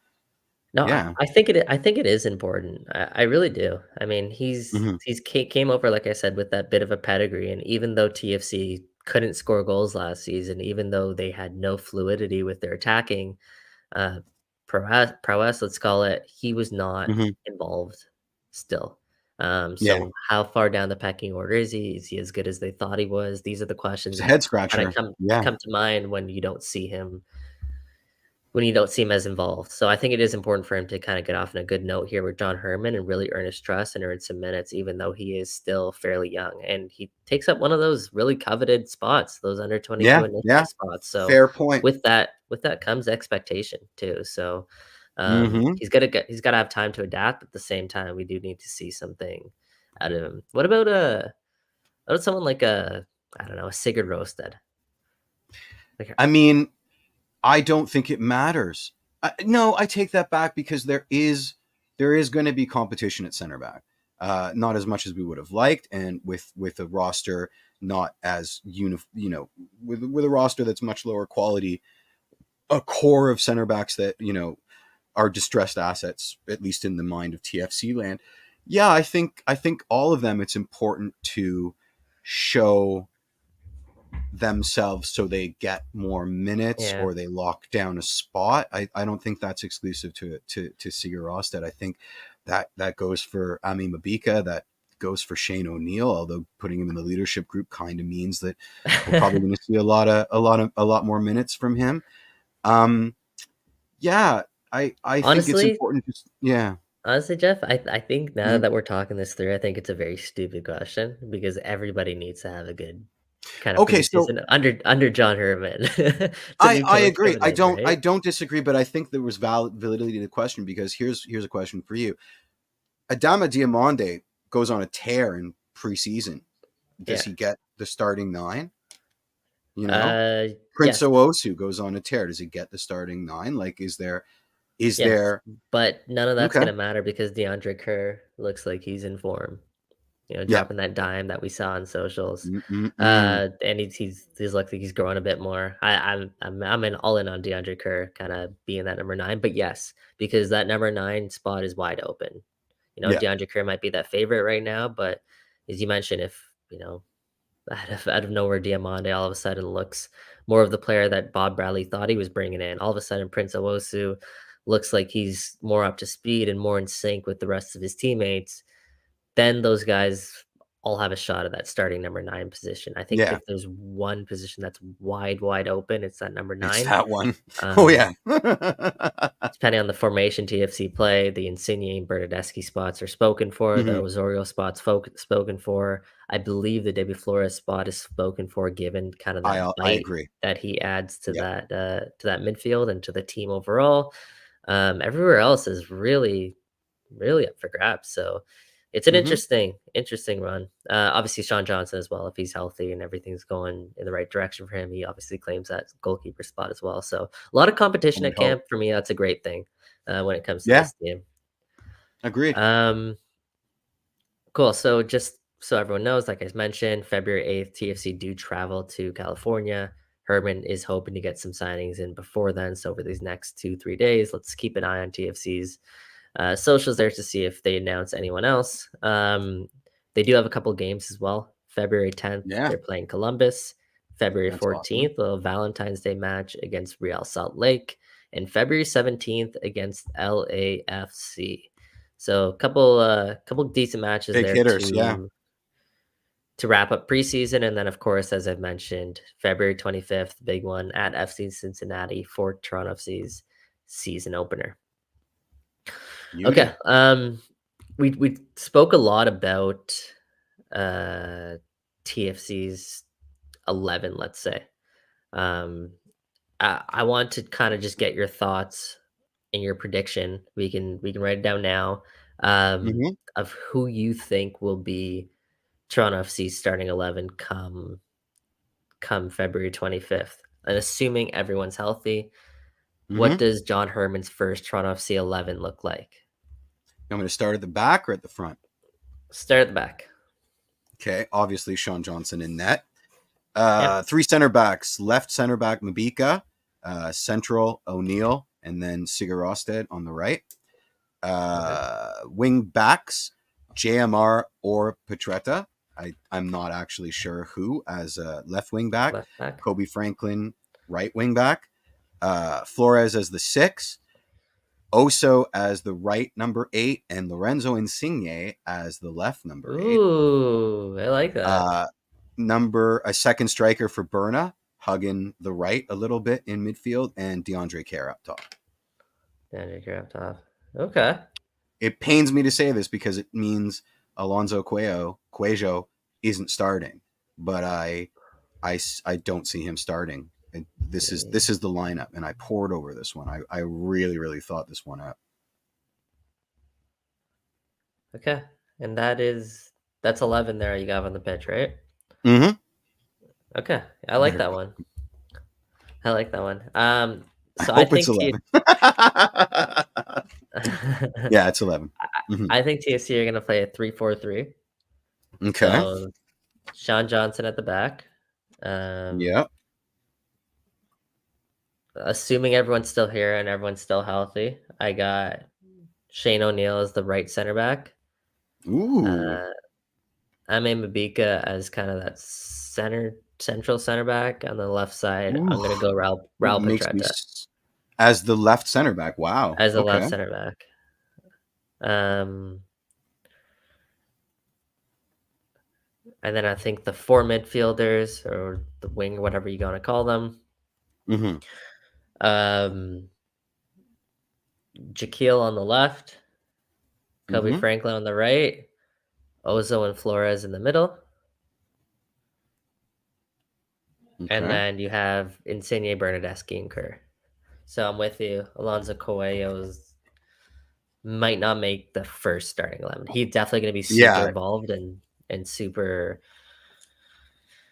No, yeah, I think it is important. I really do. I mean, hmm came over, like I said, with that bit of a pedigree, and even though TFC couldn't score goals last season, even though they had no fluidity with their attacking uh, prowess, let's call it, he was not hmm involved still. yeah, So how far down the pecking order is he? Is he as good as they thought he was? These are the it's questions a that head kind of scratcher. Yeah, come to mind when you don't seem as involved. So I think it is important for him to kind of get off on a good note here with John Herman and really earn his trust and earn some minutes, even though he is still fairly young. And he takes up one of those really coveted spots, those under 22 yeah, initiative yeah. spots. So Fair point. with that comes expectation too. So hmm he's gotta have time to adapt. But at the same time, we do need to see something out of him. What about someone like I don't know, a Sigurd Rosted? Like I mean, I don't think it matters. No, I take that back because there is going to be competition at center back. Not as much as we would have liked, and with a roster not as with a roster that's much lower quality, a core of center backs that are distressed assets, at least in the mind of TFC land. Yeah, I think all of them. It's important to show themselves so they get more minutes yeah. or they lock down a spot. I don't think that's exclusive to Sigur Rosted. I think that goes for Ami Mabika, that goes for Shane O'Neill, although putting him in the leadership group kind of means that we're probably going to see a lot more minutes from him. Um, yeah, I think it's Honestly, important. Yeah. Honestly, Jeff, I think now Mhm. that we're talking this through, I think it's a very stupid question because everybody needs to have a good kind of Okay, so preseason under John Herman. It's a new I coach agree. coming in, I right? don't disagree, but I think there was validity to the question because here's a question for you. Adama Diomande goes on a tear in preseason. Does Yeah. he get the starting nine? You know, Prince Yes, Owosu goes on a tear. Does he get the starting nine? Like, is yes, there? but none of that's Okay, gonna matter because DeAndre Kerr looks like he's in form. yeah. Dropping that dime that we saw on socials. Mm-mm-mm. And he's looked like he's growing a bit more. I'm in all in on DeAndre Kerr kind of being that number 9, but yes, because that number 9 spot is wide open. Yeah, DeAndre Kerr might be that favorite right now, but as you mentioned, if out of nowhere, Diamande all of a sudden looks more of the player that Bob Bradley thought he was bringing in. All of a sudden, Prince Owosu looks like he's more up to speed and more in sync with the rest of his teammates. Then those guys all have a shot at that starting number 9 position. I think yeah. if there's one position that's wide open, it's that number It's 9. that one. Oh Um, yeah. Depending on the formation TFC play, the Insigne and Bernardeschi spots are spoken for, the hmm Osorio spots spoken for. I believe the David Flores spot is spoken for, given kind of that I bite agree. that he adds Yeah. to that midfield and to the team overall. Everywhere else is really up for grabs. So it's an hmm interesting run. Obviously, Sean Johnson as well, if he's healthy and everything's going in the right direction for him, he obviously claims that goalkeeper spot as well. So a lot of competition We at hope. camp for me. That's a great thing when it comes to Yeah. this team. Agreed. Um, cool. So just so everyone knows, like I mentioned, February 8th, TFC do travel to California. Herman is hoping to get some signings in before then. So over these next 2-3 days, let's keep an eye on TFC's socials there to see if they announce anyone else. They do have a couple games as well. February 10th, Yeah. they're playing Columbus. February That's awesome. 14th, a Valentine's Day match against Real Salt Lake. and February 17th against LAFC. So a couple decent matches Big there hitters, yeah. to wrap up preseason, and then of course, as I've mentioned, February 25th, big one at FC Cincinnati for Toronto FC's season opener. Beauty. Okay, we spoke a lot about TFC's 11, let's say. I want to kind of just get your thoughts and your prediction. We can write it down now, Mhm. of who you think will be Toronto FC's starting 11 come February 25th. And assuming everyone's healthy, what Mhm. does John Herman's first Toronto FC 11 look like? I'm going to start at the back or at the front. Start at the back. Okay, obviously Sean Johnson in net. Yeah. 3 center backs. Left center back Mabika, central O'Neill, and then Sigarosted on the right. Wing backs JMR or Petretta. I'm not actually sure who as a left wing back. Left back. Kobe Franklin, right wing back. Flores as the 6. Oso as the right number 8, and Lorenzo Insigne as the left number 8. Ooh, I like that. A second striker for Berna, hugging the right a little bit in midfield, and DeAndre Kerr up top. DeAndre Kerr up top. Okay. It pains me to say this because it means Alonso Cuello isn't starting, but I don't see him starting. And this is the lineup, and I poured over this one. I really thought this one out. Okay, and that's 11 there you got on the pitch, right? Mm-hmm. Okay, I like that one. I like that one. So I hope it's 11. Yeah, it's 11. Mm-hmm. I think TFC are going to play a 3-4-3. Okay. So Sean Johnson at the back. Yeah. Assuming everyone's still here and everyone's still healthy, I got Shane O'Neill as the right center back. Ooh. Ame Mabika as kind of that central center back. On the left side, Ooh. I'm going to go Raul Petretta as the left center back. Wow. As the left center back. And then I think the 4 midfielders or the wing, whatever you want to call them. Mm-hmm. Jaquil on the left, Kobe Mm-hmm. Franklin on the right, Ozo and Flores in the middle. Okay. And then you have Insigne, Bernardeschi, and Kerr. So I'm with you. Alonso Cuello might not make the first starting 11. He's definitely going to be super involved and super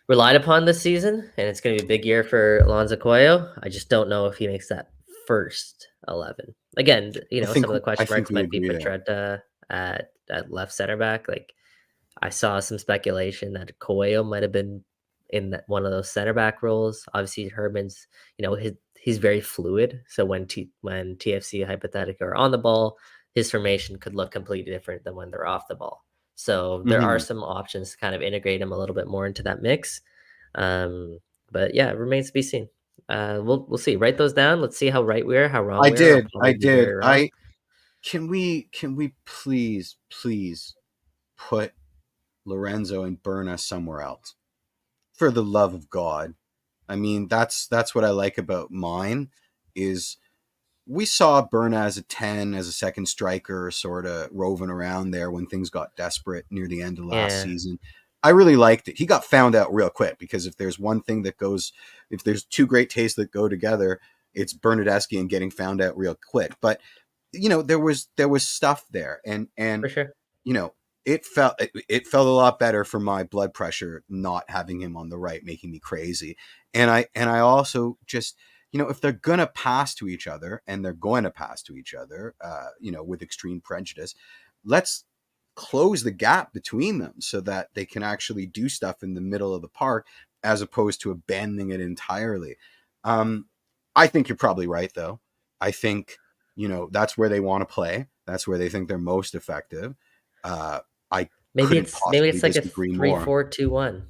relied upon this season, and it's going to be a big year for Alonso Cuello. I just don't know if he makes that first 11. Again, some of the question marks might be Petretta at left center back. Like, I saw some speculation that Cuello might have been in one of those center back roles. Obviously, Herman's, he's very fluid. So when TFC hypothetically are on the ball, his formation could look completely different than when they're off the ball. So there are some options to kind of integrate him a little bit more into that mix. But yeah, it remains to be seen. We'll see. Write those down. Let's see how right we are, how wrong we are. I did. Can we please put Lorenzo and Berna somewhere else? For the love of God. I mean, that's what I like about mine is we saw Berna as a 10, as a second striker, sort of roving around there when things got desperate near the end of last season. I really liked it. He got found out real quick because if there's one thing if there's 2 great tastes that go together, it's Bernardeschi and getting found out real quick. But there was stuff there, and for sure. It felt a lot better for my blood pressure not having him on the right, making me crazy. And I also just, if they're going to pass to each other, and they're going to pass to each other, with extreme prejudice, let's close the gap between them so that they can actually do stuff in the middle of the park as opposed to abandoning it entirely. I think you're probably right, though. I think, that's where they want to play. That's where they think they're most effective. Maybe it's like a 3-4-2-1.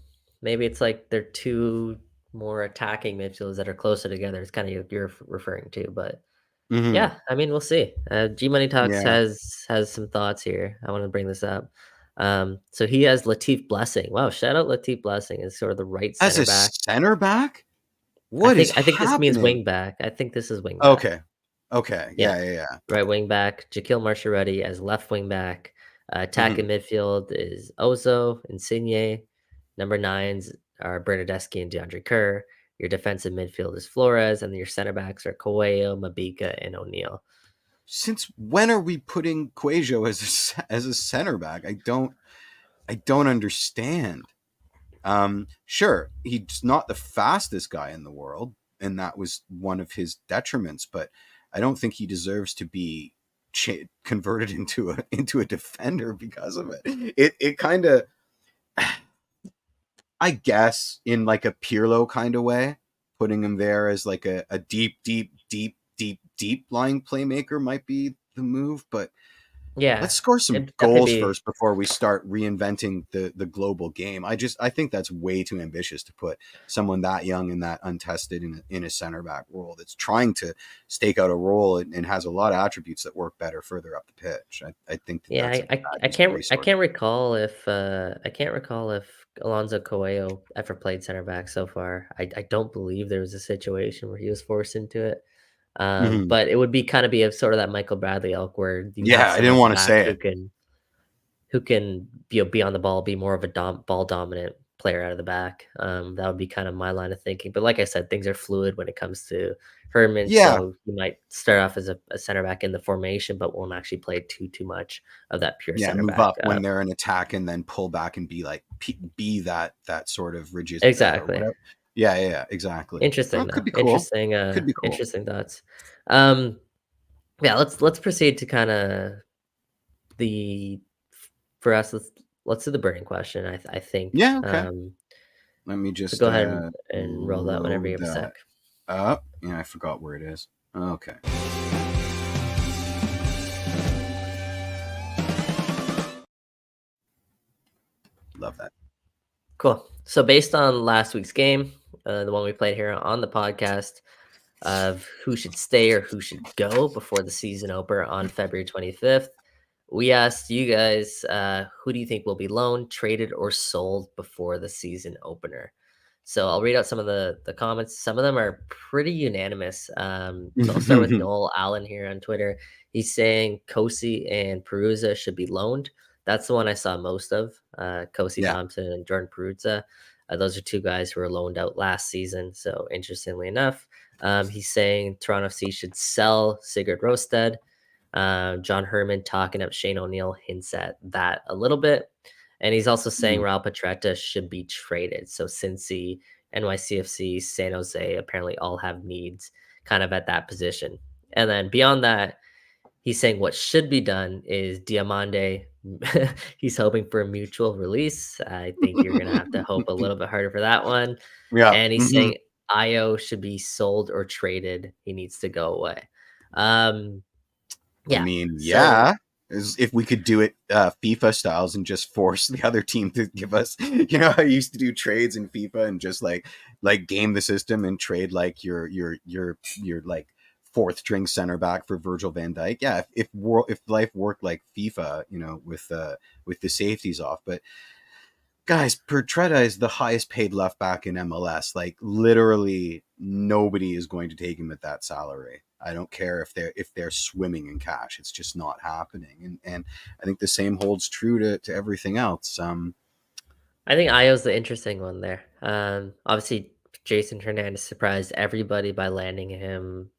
Maybe it's like they're 2 more attacking midfielders that are closer together. It's kind of you're referring to, but Mhm. Yeah, I mean, we'll see. G Money Talks Yeah. has some thoughts here. I want to bring this up. So he has Latif Blessing. Wow, shout out Latif Blessing is sort of the right As center a back. center back? What is I think this means happening? wing back. I think this is wing back. Okay. Okay. Yeah, Yeah, yeah, yeah. right wing back. Jaquil Marcheretti as left wing back. Mhm. Attacking midfield is Ozo, Insigne. Number nines are Bernardeschi and DeAndre Kerr. Your defensive midfield is Flores, and your center backs are Coelho, Mabika, and O'Neal. Since when are we putting Quajo as a center back? I don't understand. Sure, he's not the fastest guy in the world, and that was one of his detriments. But I don't think he deserves to be converted into a defender because of it. It kind of, I guess, in like a Pirlo kind of way, putting him there as like a deep lying playmaker might be the move, but Yeah, let's score some it'd definitely goals be. first before we start reinventing the global game. I think that's way too ambitious to put someone that young and that untested in a center back role that's trying to stake out a role and has a lot of attributes that work better further up the pitch. I think that Yeah, that's a bad use of I resource. can't recall if Alonso Coelho ever played center back so far. I don't believe there was a situation where he was forced into it. Mhm. But it would be kind of be a sort of that Michael Bradley elk where you have Yeah, I someone didn't at the want to back say it. who can be on the ball, be more of a ball dominant player out of the back. That would be kind of my line of thinking. But like I said, things are fluid when it comes to Herman. Yeah, So you might start off as a center back in the formation, but won't actually play too much of that pure yeah, center move back. up when they're in attack and then pull back and be like be that sort of regista or Exactly. whatever. Yeah, yeah, yeah, exactly. Interesting That could though. be cool. Could be cool. Interesting thoughts. Um, yeah, let's proceed to kind of the for us. Let's do the burning question. I think. Yeah, okay. Let me So just go ahead and roll that whenever you load have a that sec. up. Yeah, I forgot where it is. Okay. Love that. Cool. So based on last week's game, the one we played here on the podcast of who should stay or who should go before the season opener on February 25th, we asked you guys, who do you think will be loaned, traded, or sold before the season opener? So I'll read out some of the comments. Some of them are pretty unanimous. So I'll start with Noel Allen here on Twitter. He's saying Kosi and Perusa should be loaned. That's the one I saw most of. Kosi Yeah. Thompson and Jordan Perusa. Those are two guys who were loaned out last season. So interestingly enough, he's saying Toronto FC should sell Sigurd Rosted. John Herman talking up Shane O'Neill hints at that a little bit. And he's also saying Mm. Raul Petretta should be traded. So Cincy, NYCFC, San Jose apparently all have needs kind of at that position. And then beyond that, he's saying what should be done is Diamande. He's hoping for a mutual release. I think you're going to have to hope a little bit harder for that one. Yeah. And he's Mhm. saying Io should be sold or traded. He needs to go away. Um, I yeah. mean, So yeah. If we could do it FIFA styles and just force the other team to give us, I used to do trades in FIFA and just like game the system and trade like your like fourth string center back for Virgil van Dijk. Yeah, if life worked like FIFA, with the safeties off, but guys, Petretta is the highest paid left back in MLS. Like literally nobody is going to take him at that salary. I don't care if they're swimming in cash. It's just not happening. And I think the same holds true to everything else. I think Io's the interesting one there. Obviously, Jason Hernandez surprised everybody by landing him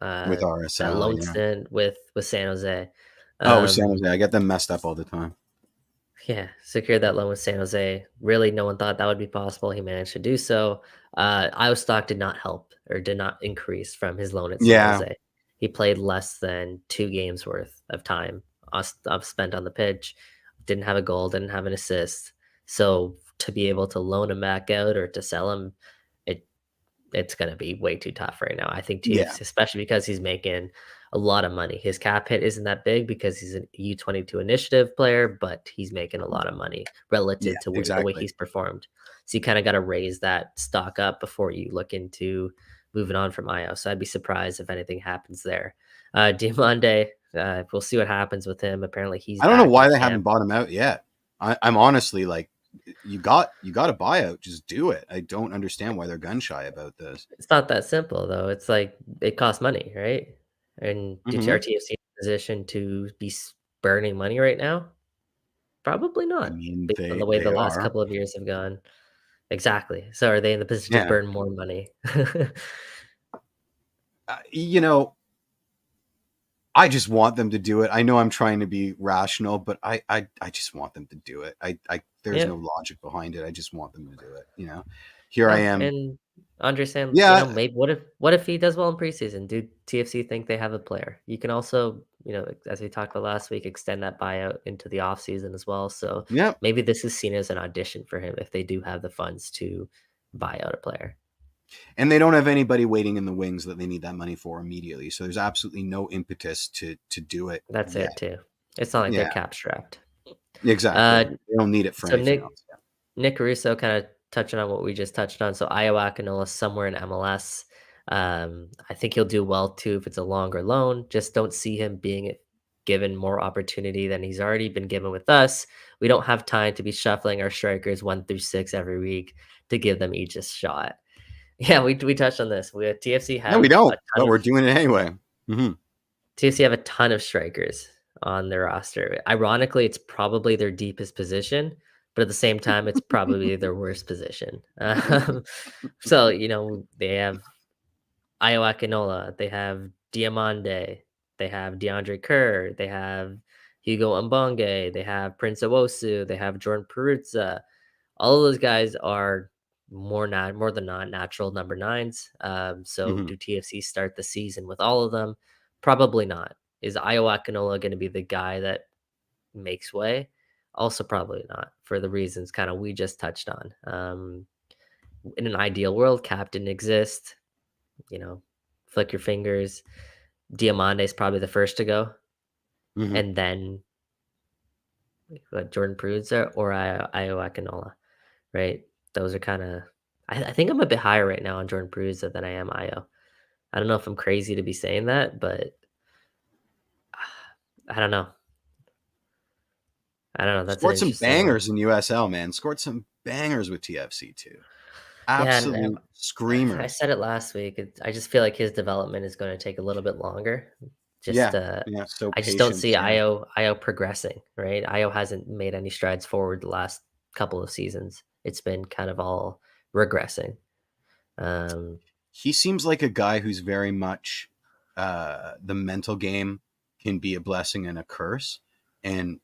With that RSL, loan yeah. stint with San Jose. Oh, with San Jose, Um, I get them messed up all the time. Yeah, secured that loan with San Jose. Really, no one thought that would be possible. He managed to do so. Iowa stock did not help or did not increase from his loan at San Yeah, Jose. He played less than 2 games worth of time spent on the pitch. Didn't have a goal, didn't have an assist. So to be able to loan him back out or to sell him, it it's going to be way too tough right now. I think yeah, teams, especially because he's making a lot of money. His cap hit isn't that big because he's an U22 initiative player, but he's making a lot of money yeah, relative to the way exactly. he's performed. So you kind of got to raise that stock up before you look into moving on from Io. So I'd be surprised if anything happens there. Diamande, we'll see what happens with him. Apparently he's I don't know back in why they haven't camp. bought him out yet. I'm honestly like, you got a buyout, just do it. I don't understand why they're gun shy about this. It's not that simple though. It's like it costs money, right? And do Mhm. TFC in a position to be burning money right now? Probably I not, mean, based on the way they the last are. couple of years have gone. Exactly. So are they in the position to Yeah. burn more money? You know, I just want them to do it. I know I'm trying to be rational, but I just want them to do it. There's Yeah. no logic behind it. I just want them to do it. You know, here I am. And understand, Yeah, maybe what if he does well in preseason? Do TFC think they have a player? You can also, as we talked about last week, extend that buyout into the offseason as well. So yeah. maybe this is seen as an audition for him if they do have the funds to buy out a player. And they don't have anybody waiting in the wings that they need that money for immediately. So there's absolutely no impetus to do it That's yet. it too. It's not like they're Yeah, cap strapped. exactly. They don't need it for So anything else. Nick Caruso kind of touching on what we just touched on. So Iowa Akinola somewhere in MLS. I think he'll do well too if it's a longer loan. Just don't see him being given more opportunity than he's already been given with us. We don't have time to be shuffling our strikers 1 through 6 every week to give them each a shot. Yeah, we touched on this. We TFC No, we have don't, a but ton we're of doing it anyway. Mm-hmm. TFC have a ton of strikers on their roster. Ironically, it's probably their deepest position, but at the same time, it's probably their worst position. So, they have Io Akinola, they have Diamande, they have DeAndre Kerr, they have Hugo Mbonge, they have Prince Owosu, they have Jordan Peruzza. All of those guys are more than not natural number nines. So Mm-hmm. do TFC start the season with all of them? Probably not. Is Iowa Canola going to be the guy that makes way? Also, probably not for the reasons kind of we just touched on. In an ideal world, cap didn't exist. Flick your fingers. Diamande is probably the first to go, Mm-hmm. and then Jordan Peruzza or Iowa Canola, right? Those are kind of. I think I'm a bit higher right now on Jordan Peruzza than I am Io. I don't know if I'm crazy to be saying that, but I don't know. That's an Scored some interesting one. bangers in USL, man. Scored some bangers with TFC too. Yeah, and Absolute I screamers. said it last week. I just feel like his development is going to take a little bit longer. Just Yeah, yeah. So I just don't see patience. Yeah. Io progressing. Right, Io hasn't made any strides forward the last couple of seasons. It's been kind of all regressing. He seems like a guy who's very much the mental game can be a blessing and a curse. And,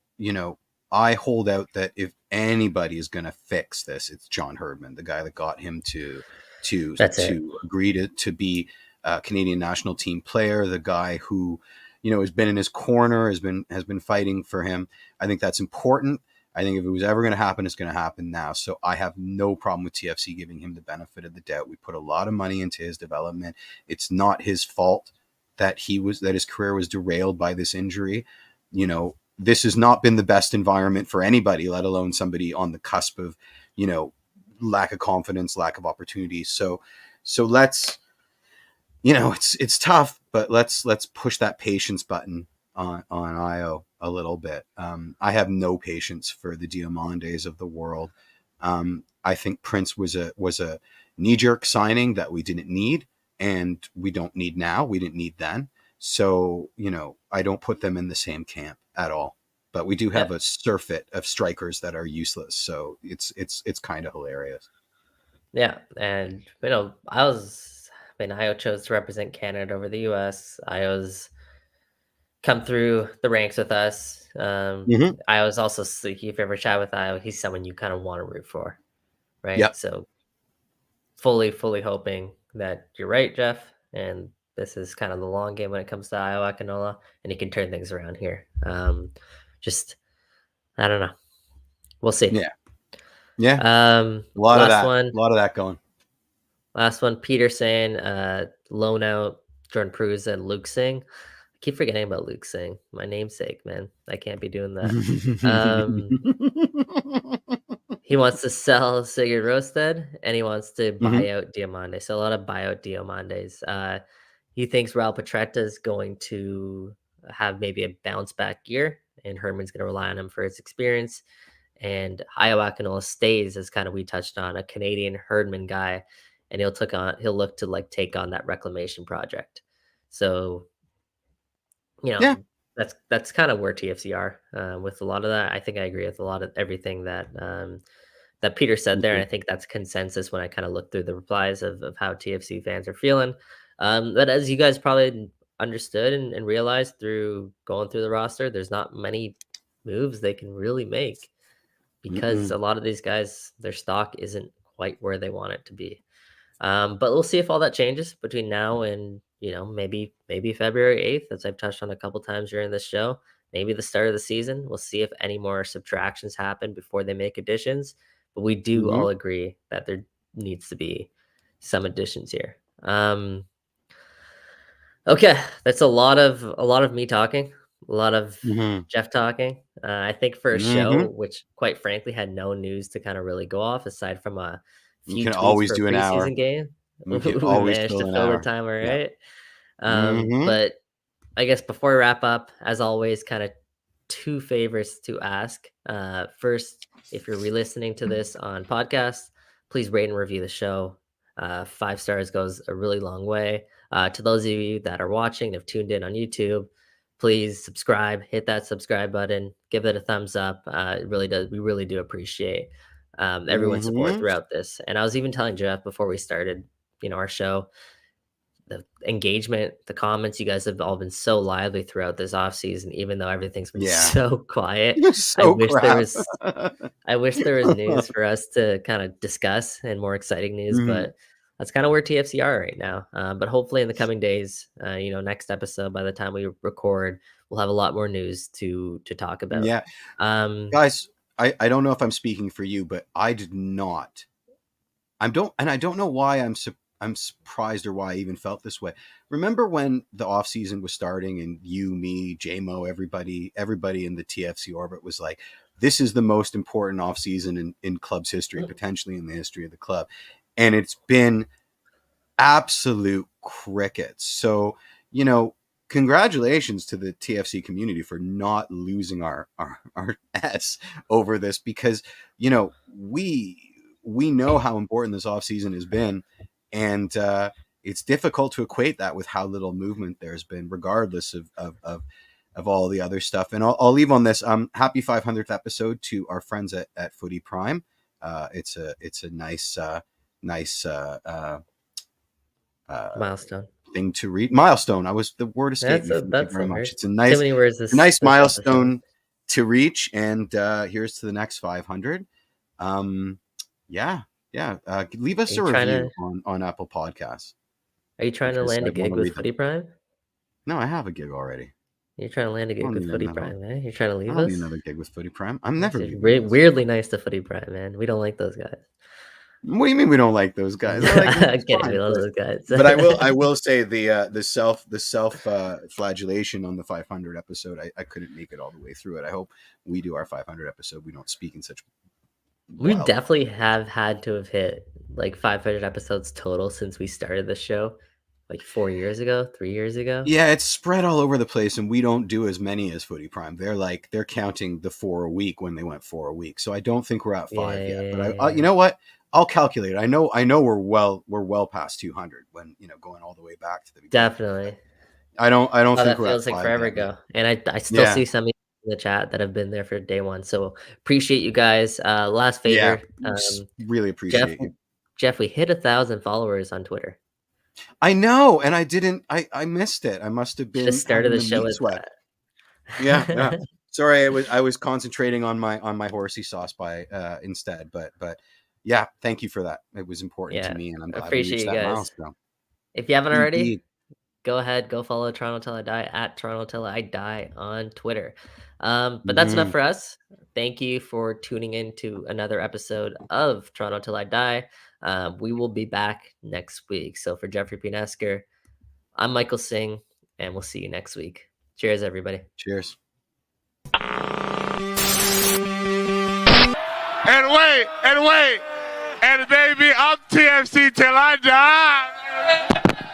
I hold out that if anybody is going to fix this, it's John Herdman, the guy that got him to That's it. agree to be a Canadian national team player, the guy who, has been in his corner, has been fighting for him. I think that's important. I think if it was ever going to happen, it's going to happen now. So I have no problem with TFC giving him the benefit of the doubt. We put a lot of money into his development. It's not his fault that his career was derailed by this injury. This has not been the best environment for anybody, let alone somebody on the cusp of, lack of confidence, lack of opportunity. So let's, it's tough, but let's push that patience button on Io a little bit. I have no patience for the Diamandes of the world. I think Prince was a knee-jerk signing that we didn't need, and we don't need now. We didn't need then. So, I don't put them in the same camp at all. But we do have a surfeit of strikers that are useless. So it's kind of hilarious. Yeah, and Io chose to represent Canada over the US. Io's come through the ranks with us. Mm-hmm. Io's also, if you ever chat with Io, he's someone you kind of want to root for, right? Yep. So fully hoping that you're right, Jeff, and this is kind of the long game when it comes to Iowa Canola, and he can turn things around here. Just I don't know. We'll see. Yeah. Yeah. A A lot of that going. Last one, Peter saying, loan out Jordan Peruzza and Luke Singh. I keep forgetting about Luke Singh, my namesake, man. I can't be doing that. He wants to sell Sigurd Rosted, and he wants to Hmm. buy out Diamande. So a lot of buyout Diamandes. He thinks Raul Petretta is going to have maybe a bounce back year, and Herman's going to rely on him for his experience. And Iowakanola stays, as kind of we touched on, a Canadian Herdman guy, and he'll look to like take on that reclamation project. So Yeah. that's kind of where TFC are with a lot of that. I think I agree with a lot of everything that Peter said there. And I think that's consensus when I kind of look through the replies of how TFC fans are feeling. But as you guys probably understood and realized through going through the roster, there's not many moves they can really make because Mm-mm. a lot of these guys, their stock isn't quite where they want it to be. But we'll see if all that changes between now and maybe February 8th, as I've touched on a couple times during this show. Maybe the start of the season. We'll see if any more subtractions happen before they make additions. But we do Hmm. all agree that there needs to be some additions here. Okay, that's a lot of me talking, a lot of Hmm. Jeff talking. I think for a Hmm. show which, quite frankly, had no news to kind of really go off aside from a You few can tweets always for a do an hour. preseason game, You can we always managed to fill an fill the hour. time all Yeah. right. Hmm. But I guess before we wrap up, as always, kind of two favors to ask. First, if you're re-listening to this on podcast, please rate and review the show. 5 stars goes a really long way. To those of you that are watching and have tuned in on YouTube, please subscribe, hit that subscribe button, give it a thumbs up. It really does. We really do appreciate everyone's support Hmm. throughout this. And I was even telling Jeff before we started, our show, the engagement, the comments, you guys have all been so lively throughout this off season, even though everything's been Yeah. so quiet. I So wish there crap. was I wish there was news for us to kind of discuss and more exciting news, Hmm. but that's kind of where TFC are right now. But hopefully in the coming days, next episode, by the time we record, we'll have a lot more news to talk about. Yeah. Um, Guys, I don't know if I'm speaking for you, but I did not. I don't know why I'm surprised or why I even felt this way. Remember when the off season was starting and you, me, JMO, everybody in the TFC orbit was like, this is the most important off season in club's history, potentially in the history of the club. And it's been absolute crickets. So, congratulations to the TFC community for not losing our S over this, because, we know how important this offseason has been. And it's difficult to equate that with how little movement there's been, regardless of all the other stuff. And I'll leave on this. Happy 500th episode to our friends at Footy Prime. It's a nice milestone. thing to read. Milestone. The word escaped me. Thank you very much. It's a nice, too many words. Nice This milestone episode. to reach. And here's to the next 500. Yeah. Leave us a review on Apple Podcasts. Are you trying to because land I a gig wanna with read them. Footy Prime? No, I have a gig already. You're trying to land a I gig don't with need Footy another. Prime, man. You're trying to I leave don't need us? another gig with Footy Prime. I'm never It's leaving. weirdly nice to Footy Prime, man. We don't like those guys. What do you mean we don't like those guys? I like them I'm just kidding. fine, We love those guys. but I will say the self flagellation on the 500 episode. I couldn't make it all the way through it. I hope we do our 500 episode. We don't speak in such. We wild definitely have had to have hit like 500 episodes total since we started the show, like 4 years ago, 3 years ago. Yeah, it's spread all over the place, and we don't do as many as Footy Prime. They're counting the 4 a week when they went 4 a week. So I don't think we're at 5 yet. But you know what? I'll calculate it. I know we're well past 200 when going all the way back to the beginning. Definitely. I don't think that we're feels at like 5 forever yet, ago, and I still see some in the chat that have been there for day one. So appreciate you guys. Last favor, really appreciate you. Jeff, we hit 1,000 followers on Twitter. I know, and I didn't. I missed it. I must have been just started the show meat with sweat. that. Yeah. Sorry, I was concentrating on my horsey sauce instead. But yeah, thank you for that. It was important to me, and I'm glad we reached that milestone. If you haven't already, Indeed. go ahead, go follow Toronto Till I Die at Toronto Till I Die on Twitter. But that's enough for us. Thank you for tuning in to another episode of Toronto Till I Die. We will be back next week. So for Jeffrey P. Nesker, I'm Michael Singh, and we'll see you next week. Cheers, everybody. Cheers. And baby, I'm TFC till I die.